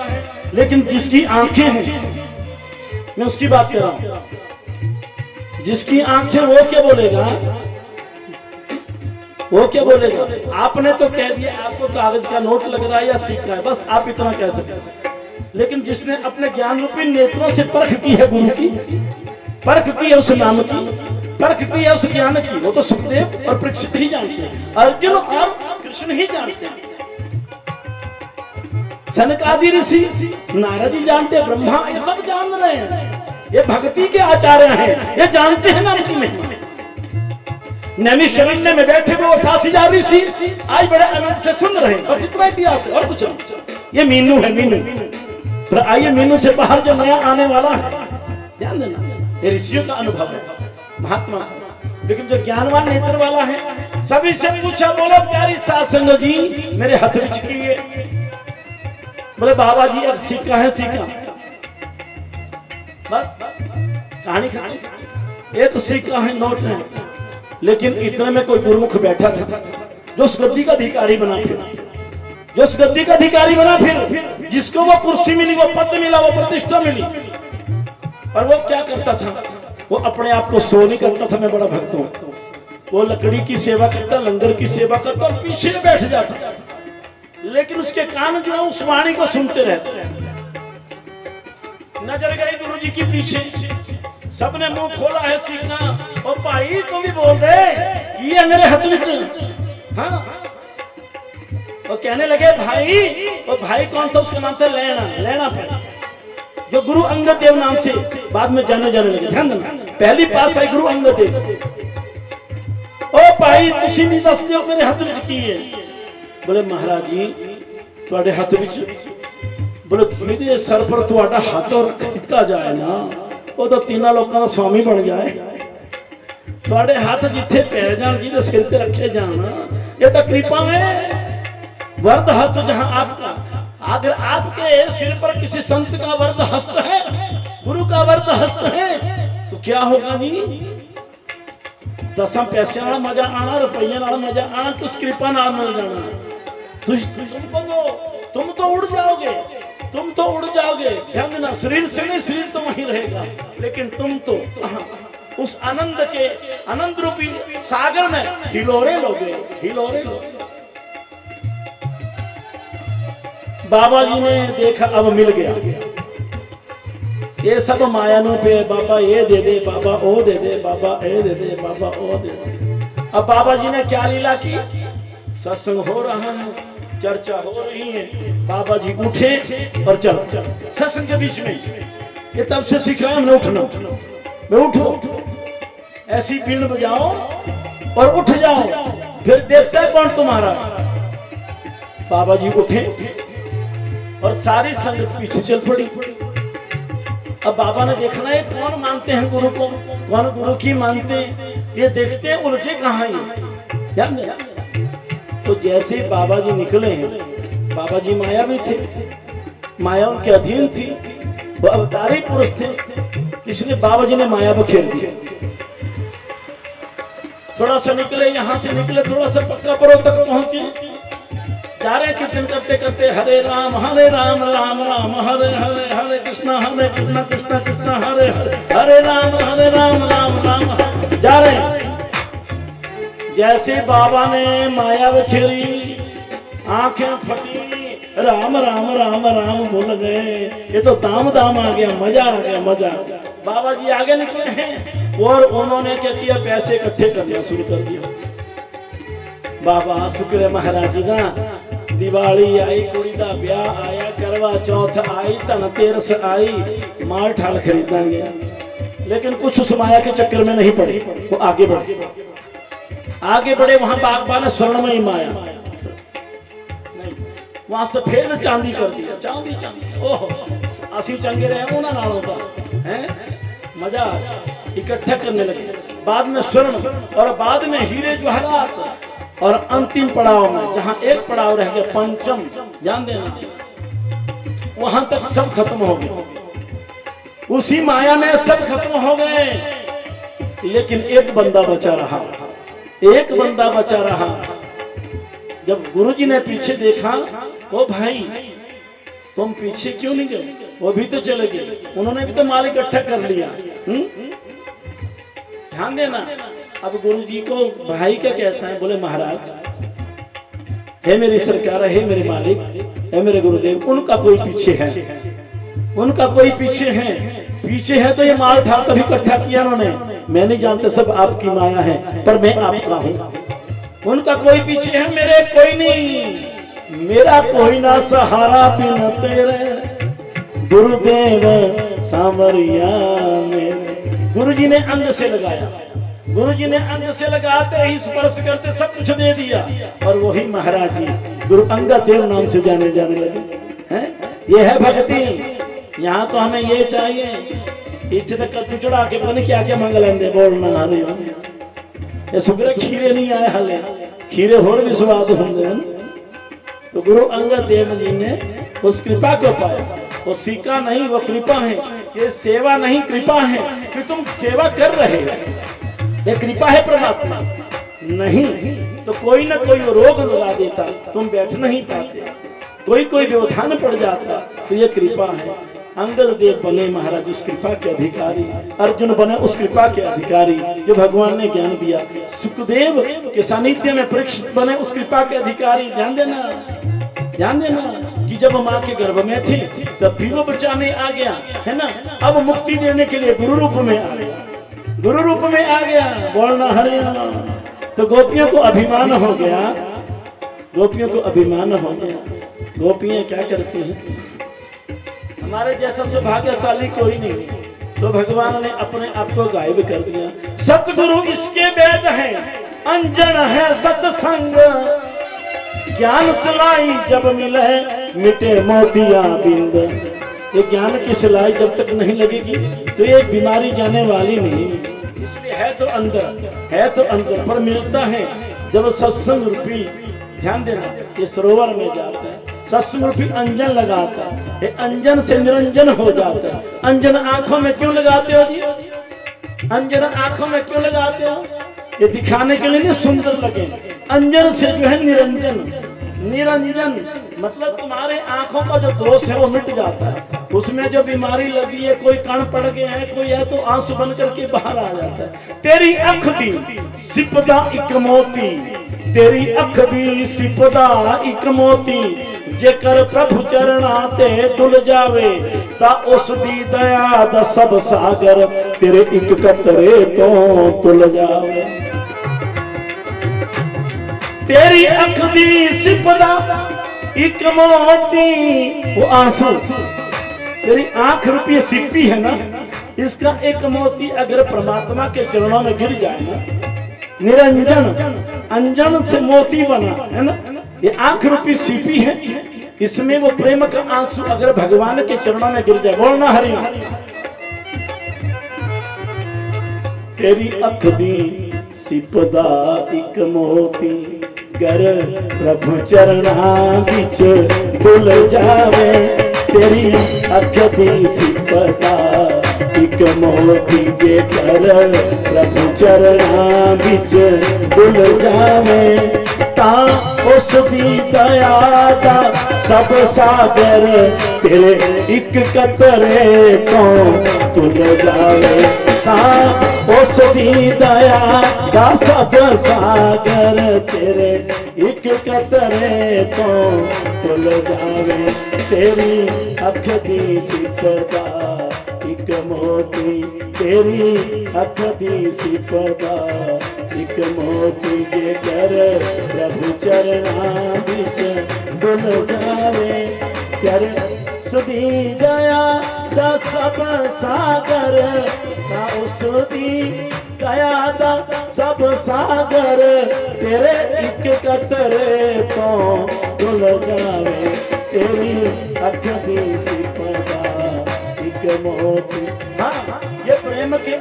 लेकिन जिसकी आंखें हैं, मैं उसकी बात कर रहा हूं, जिसकी आंखें वो क्या बोलेगा, वो क्या बोलेगा। आपने तो कह दिया आपको कागज का नोट लग रहा है या सिक्का है, बस आप इतना कह सकते। लेकिन जिसने अपने ज्ञान रूपी नेत्रों से परख की है, गुरु की परख की है, उस नाम की परख की है, उस ज्ञान की, वो तो सुखदेव और परीक्षित ही जानते हैं, अर्जुन और कृष्ण ही जानते हैं, सनक आदि ऋषि नारद जी जानते हैं, ब्रह्मा ये सब जान रहे हैं। ये भक्ति के आचार्य हैं, ये जानते हैं नाम की महिमा। नैमिषारण्य में बैठे वो 88,000 ऋषि आज बड़े आनंद से सुन रहे हैं, बस इतना इतिहास है और कुछ नहीं। ये मीनू है, मीनू। पर आइए मीनू से बाहर जो नया आने वाला है, ध्यान देना, ये ऋषियों का अनुभव है, महात्मा। लेकिन जो ज्ञानवान नेत्र वाला है, सभी से पूछा, बोलो प्यारी सास संग जी मेरे हाथ में चिकी, बोले बाबा जी अब सिक्का है, सिक्का, बस कहानी कहानी। एक सिक्का है, नोट है, लेकिन इतने में कोई गुरुमुख बैठा था जो उस गद्दी का अधिकारी बना, फिर जो उस गद्दी का अधिकारी बना, फिर जिसको वो कुर्सी मिली, वो पद मिला, वो प्रतिष्ठा मिली। और वो क्या करता था, वो अपने आप को शो नहीं करता था, मैं बड़ा भक्त हूं, वो लकड़ी की सेवा करता, लंगर की सेवा करता और पीछे बैठ जाता, लेकिन उसके कान जो है उस वाणी को सुनते रहते। नजर गई गुरु जी के पीछे, सबने मुंह खोला है सीखना, और भाई तुम भी बोल रहे ये मेरे हाथ में। हाँ, वो कहने लगे भाई, और भाई कौन था, उसका नाम था लेना, लेना भाई, जो गुरु अंगद देव नाम से बाद में जाने लगे। ध्यान देना, पहली पास आई गुरु अंगद देव। ओ भाई तुसी भी दस दियो मेरे हाथ में की है। बोले महाराज जी ਤੁਹਾਡੇ ਹੱਥ ਵਿੱਚ, बोले ਜਿਹਦੇ सर पर ਤੁਹਾਡਾ ਹੱਥ ਰੱਖਿਆ ਜਾਏ ਨਾ, ਉਹ ਤਾਂ ਤਿੰਨਾਂ ਲੋਕਾਂ ਦਾ स्वामी बन जाए। ਤੁਹਾਡੇ ਹੱਥ ਜਿੱਥੇ ਪੈ ਜਾਣ, ਜਿਹਦੇ ਸਿਰ ਤੇ ਰੱਖੇ ਜਾਣ, ਇਹ ਤਾਂ कृपा है। वरद हस्त जहां आपका, अगर आपके सिर पर किसी संत का वरद हस्त है, गुरु का वरद हस्त है, तो क्या होगा जी, 10 पैसे वाला मजा आना, रुपये वाला मजा आना, किस कृपा नाल मिल जाना। तुम तो उड़ जाओगे, तुम तो उड़ जाओगे। ध्यान देना, शरीर से नहीं, शरीर तो वहीं रहेगा, लेकिन तुम तो उस आनंद के, आनंद रूपी सागर में हिलोरे लोगे, हिलोरे लोगे। बाबा जी ने देखा अब मिल गया, ये सब मायानों पे, बाबा ये दे दे, बाबा ओ दे दे, बाबा ए दे दे, बाबा ओ दे दे। अब बाबा जी ने क्या लीला की, सत्संग हो रहा है, चर्चा हो रही है, बाबा जी उठे और चल सत्संग के बीच में। ये तब से सिखाया हमने उठना, मैं उठो, ऐसी बीन बजाओ और उठ जाओ, फिर देखता है कौन तुम्हारा। बाबा जी उठे और सारी संगत पीछे चल पड़ी। अब बाबा ने देखना है कौन मानते हैं गुरु को, कौन गुरु की मानते हैं, ये देखते हैं उलझे कहाँ हैं। ध्यान देना, तो जैसे बाबा जी निकले हैं, बाबा जी माया भी थे, माया उनके अधीन थी, वो अवतारी पुरुष थे, इसलिए बाबा जी ने माया को खेल दिया। थोड़ा सा निकले, यहां से निकले, थोड़ा सा पक्का पर्वत तक पहुंचे, जा रहे कीर्तन करते करते हरे राम राम राम हरे हरे हरे कृष्णा कृष्णा कृष्णा हरे हरे हरे राम राम राम जा रहे हैं। जैसे बाबा ने माया बिखेरी, आंखें फटी, राम राम राम राम बोल गए, ये तो दाम दाम आ गया, मजा आ गया, मजा आ गया। बाबा जी आगे निकले हैं और उन्होंने क्या किया, पैसे इकट्ठे करना शुरू कर दिया। बाबा शुक्र है महाराज जी ना, दिवाली आई, कुड़ी का ब्याह आया, करवा चौथ आई, धनतेरस आई, माल ठाल खरीदेंगे, लेकिन कुछ उस माया के चक्कर में नहीं पड़े, वो आगे बढ़े। वहां बागबान ने स्वर्णमयी माया नहीं, वहां सफेद चांदी कर दिया, चांदी ओहो, असी चंगे रहे उन्हें नालों का है, मजा इकट्ठा करने लगे। बाद में स्वर्ण और बाद में हीरे जवाहरात, और अंतिम पड़ाव में जहां एक पड़ाव रह गया, पंचम, ध्यान देना, वहां तक सब खत्म हो गए, उसी माया में सब खत्म हो गए, लेकिन एक बंदा बचा रहा, एक बंदा बचा रहा। जब गुरुजी ने पीछे देखा, ओ भाई तुम पीछे क्यों नहीं गए, वो भी तो चले गए, उन्होंने भी तो माल इकट्ठा कर लिया। ध्यान देना। अब गुरुजी को भाई क्या कहता है, बोले महाराज हे मेरी सरकार, हे मेरे मालिक, हे मेरे गुरुदेव, उनका कोई पीछे है, उनका कोई पीछे है, पीछे है तो ये माल था कभी इकट्ठा किया उन्होंने, मैं नहीं जानता, सब आपकी माया है, पर मैं आपका हूं। उनका कोई पीछे है, मेरे कोई नहीं, मेरा कोई ना सहारा बिन तेरे, गुरुदेव सामरिया मेरे। गुरुजी ने अंग से लगाया, गुरुजी ने अंग से लगाते ही स्पर्श करते सब कुछ दे दिया, और वही महाराज जी गुरु अंगद देव नाम से जाने लगे हैं। ये है भक्ति। यहाँ तो हमें ये चाहिए, इच्छे तक कद्दू चढ़ा के पता नहीं क्या क्या मंग लेंगे, बोलना हरे ये सुगरे खीरे नहीं आए, हाले खीरे होर भी स्वाद होंगे। तो गुरु अंगद देव जी ने उस कृपा को पाया, वो सीखा नहीं, वो कृपा है, ये सेवा नहीं कृपा है कि तुम सेवा कर रहे हो, ये कृपा है परमात्मा नहीं, तो कोई ना कोई रोग लगा देता, तुम बैठ नहीं पाते, कोई व्यवधान पड़ जाता, तो ये कृपा है। अंगद देव बने महाराज उस कृपा के अधिकारी, अर्जुन बने उस कृपा के अधिकारी जो भगवान ने ज्ञान दिया, सुखदेव के सानिध्य में परीक्षित बने उस कृपा के अधिकारी। ध्यान देना कि जब माँ के गर्भ में थी तब भी वो बचाने आ गया है ना, अब मुक्ति देने के लिए गुरु रूप में आ गया, गुरु रूप में आ गया, बोलना हरे। तो गोपियों को अभिमान हो गया, गोपियों को अभिमान हो गया। गोपियां क्या करती हैं, हमारे जैसा सौभाग्यशाली कोई नहीं, तो भगवान ने अपने आप को गायब कर दिया। सतगुरु इसके वेद है, अंजन है सत्संग, ज्ञान सिलाई जब मिले मिटे मोतिया बिंद। ये ज्ञान की सिलाई जब तक नहीं लगेगी तो ये बीमारी जाने वाली नहीं, इसलिए है तो अंदर, पर मिलता है जब सत्संग रूपी, ध्यान देना, ये सरोवर में जाता है, सत्संग रूपी अंजन लगाता है, ये अंजन से निरंजन हो जाता है। अंजन आंखों में क्यों लगाते हो जी, अंजन आंखों में क्यों लगाते हो, ये दिखाने के लिए नहीं सुंदर लगे, अंजन से जो है निरंजन मतलब तुम्हारे आंखों का जो दोष है वो मिट जाता है, उसमें जो बीमारी लगी है, कोई कण पड़ गए हैं, कोई है तो आंसू बन करके बाहर आ जाता है। तेरी अख दी सिपदा इक मोती, तेरी अख दी सिपदा इक मोती, जेकर प्रभु चरणा ते तुल जावे, ता उस दी दया दा सब सागर, तेरे इक कतरे तो तुल जावे। तेरी अख दी सिपदा इक मोती, वो आंसू, तेरी आंख रूपी सिप्पी है ना, इसका एक मोती अगर परमात्मा के चरणों में गिर जाए ना, निरंजन अंजन से मोती बना है ना, ये आंख रूपी सिप्पी है, इसमें वो प्रेम का आंसू अगर भगवान के चरणों में गिर जाए, बोलना हरि। तेरी अख दी सिपदा इक मोती, गर प्रभु चरणा बिच डुल जावे, तेरी अख दी सिपदा इक मोती, जेकर प्रभु चरणा बिच डुल जावे, ता उस दी दया दा सब सागर तेरे एक कतरे तो तुल जावे हाँ उस दी दया दा सब सागर तेरे एक कतरे तो तुल जावे तेरी अख दी सिफदा एक मोती तेरी अख दी सिफदा एक मोती जे कर प्रभु चरणा बिच डुल जावे कर सुधी दया दा सब सागर ना उसदी दया दा सब सागर तेरे एक कतरे तो डुल जावे तेरी अख दी सिफदा एक मोती हाँ ये प्रेम के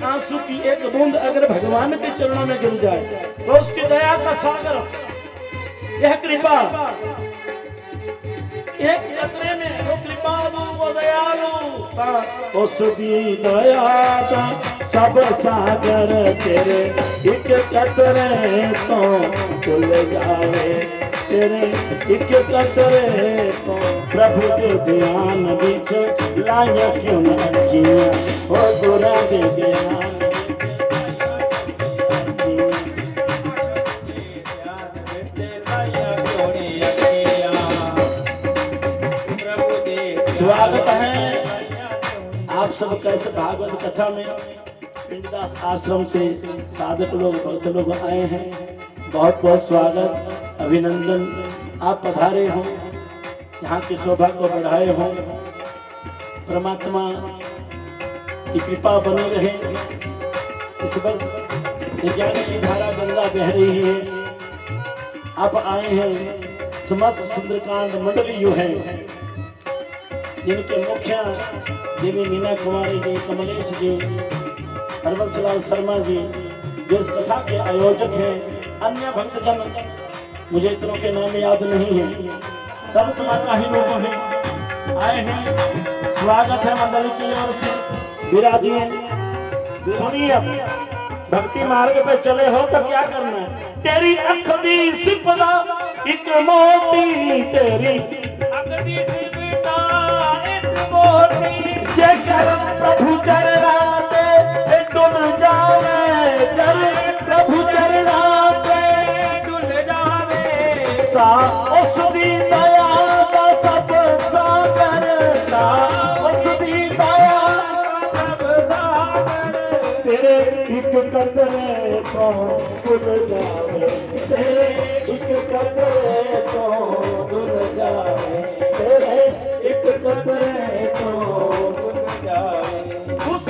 आंसू की एक बूंद अगर भगवान के चरणों में गिर जाए तो उसकी दया का सागर यह कृपा एक कतरे में वो कृपालु वो दयालु उसकी दया का सब सागर तेरे एक कतरे तो खुल जावे तेरे एक कतरे तो प्रभु के ध्यान बिच लाया क्यों न किया ओ गोरा के ध्यान स्वागत है आप सबका इस भागवत कथा में। पिंडदास आश्रम से साधक लोग भक्त लोग आए हैं, बहुत बहुत स्वागत अभिनंदन। आप पधारे हो, यहाँ की शोभा को बढ़ाए हो, परमात्मा की कृपा बनी रहे। इस वर्ष ज्ञान की धारा गंगा बह रही है, आप आए हैं। समस्त सुंदरकांड मंडली जो है जिनके मुखिया देवी मीना कुमारी जी, कमलेश जी, हरबंसलाल शर्मा जी जो इस कथा के आयोजक हैं, अन्य भक्तजन मुझे इतनों के नाम याद नहीं है, सब तुम्हारा ही लोग हैं आए हैं। स्वागत है मंडली की ओर से, विराजिए। सुनिए, भक्ति मार्ग पे चले हो तो क्या करना है। तेरी अख दी सिफदा एक मोती तेरी प्रभु चरणाते डुल जावे प्रभु चरणाते डुल जावे ता उस दी दया का सब सागर ता उस दी दया सब सागर तेरे एक कतरे तो डुल जावे तेरे एक कतरे तो डुल जावे तेरे एक कतरे तो उस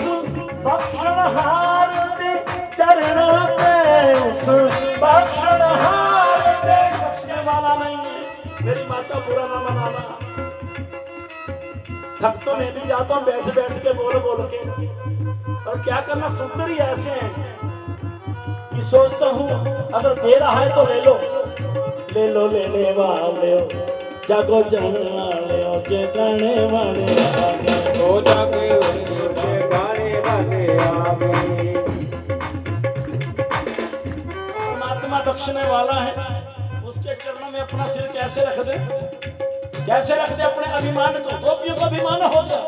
बख्शनहार दे चरणों पे उस बख्शनहार दे बख्शने वाला नहीं है। मेरी माता बुरा ना मनाना, थक तो मैं भी जाता हूँ बैठ बैठ के बोल के, और क्या करना सुंदरी ऐसे हैं कि सोचता हूँ अगर दे रहा है तो ले लो लेने वाले जागो जाने वाले जगाने वाले हो जागे गाने वाले परमात्मा बख्शने वाला है। उसके चरणों में अपना सिर कैसे रख दे अपने अभिमान को। गोपियों का अभिमान हो गया,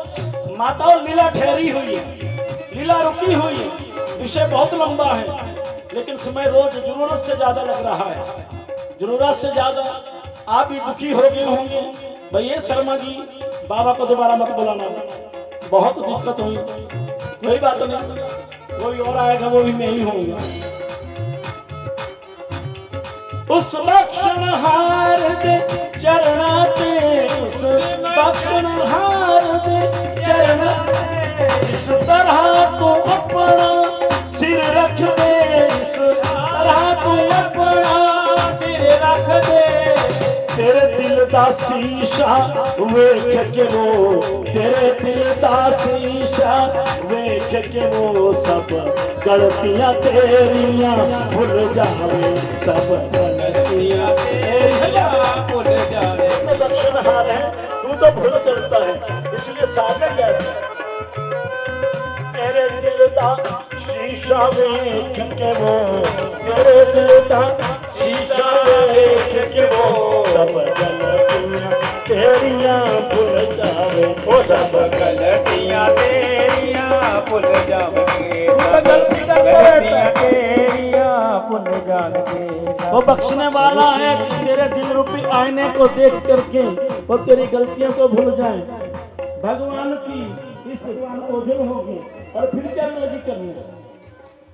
माताओं लीला ठहरी हुई है, लीला रुकी हुई है, विषय बहुत लंबा है, लेकिन समय रोज जरूरत से ज्यादा लग रहा है। जरूरत से ज्यादा आप भी दुखी हो गए होंगे। भैया शर्मा जी बाबा को दोबारा मत बुलाना, बहुत दिक्कत हुई। कोई बात नहीं, कोई और आएगा, वो भी मैं ही होऊंगा। उस बख्शनहार दे चरणाते उस बख्शनहार दे चरणाते इस तरह को अपना सिर रख दे, इस तरह को अपना सिर रख दे। तेरे दिल दा शीशा वेख के वो, तेरे दिल दा शीशा वेख के वो सब गलतियां तेरियां भूल जावे, सब गलतियां तेरियां भूल जावे। तो दक्षिणहार है, तू तो भूल चलता है, इसलिए सागर कहता है तेरे दिल दा दा शीशा देख के वो मेरे दिल दा शीशा देख के वो सब गलतियां तेरियां भूल जावे ओ सब गलतियां तेरियां भूल जावे गलतियां तेरियां भूल जावे वो बख्शने वाला है कि तेरे दिल रूपी आईने को देख करके वो तेरी गलतियों को भूल जाए। भगवान की इस भगवान को दिल होगी और फिर क्या लगी करने,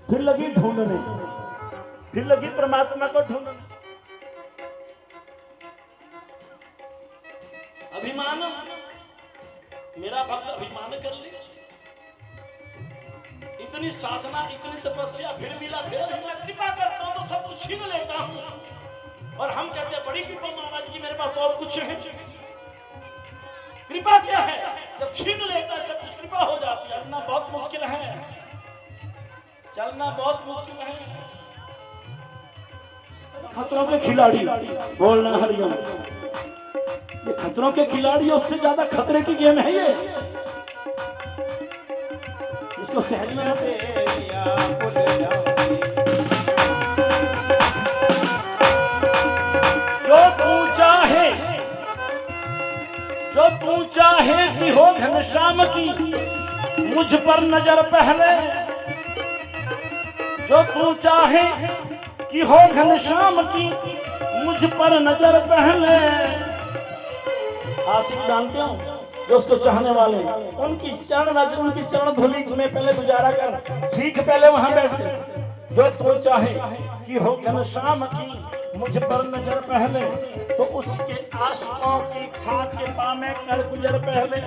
फिर लगी ढूंढने, फिर लगी परमात्मा को ढूंढने। अभिमान, मेरा भक्त अभिमान कर ले, इतनी साधना इतनी तपस्या फिर मिला, फिर मैं कृपा करता हूं तो सब कुछ छीन लेता हूं। और हम कहते हैं बड़ी कृपा महाराज जी मेरे पास और कुछ है। कृपा क्या है? जब छीन लेता है सब कुछ कृपा हो जाती है। चलना बहुत मुश्किल है, चलना बहुत मुश्किल है। खतरों के खिलाड़ी बोलना हरिओम, ये खतरों के खिलाड़ी उससे ज्यादा खतरे की गेम है ये। इसको सहज में जो तू चाहे कि हो घनश्याम की मुझ पर नजर पहले, जो तू चाहे कि हो घनश्याम की मुझ पर नजर पहले। आशिक जानते हो जो उसको चाहने वाले उनकी चरण धूलि में पहले गुजारा कर, सीख पहले वहां बैठ। जो तू चाहे कि हो घनश्याम की मुझ पर नजर पहले, तो उसके आशिकों की खाक के पामे कर गुजर पहले।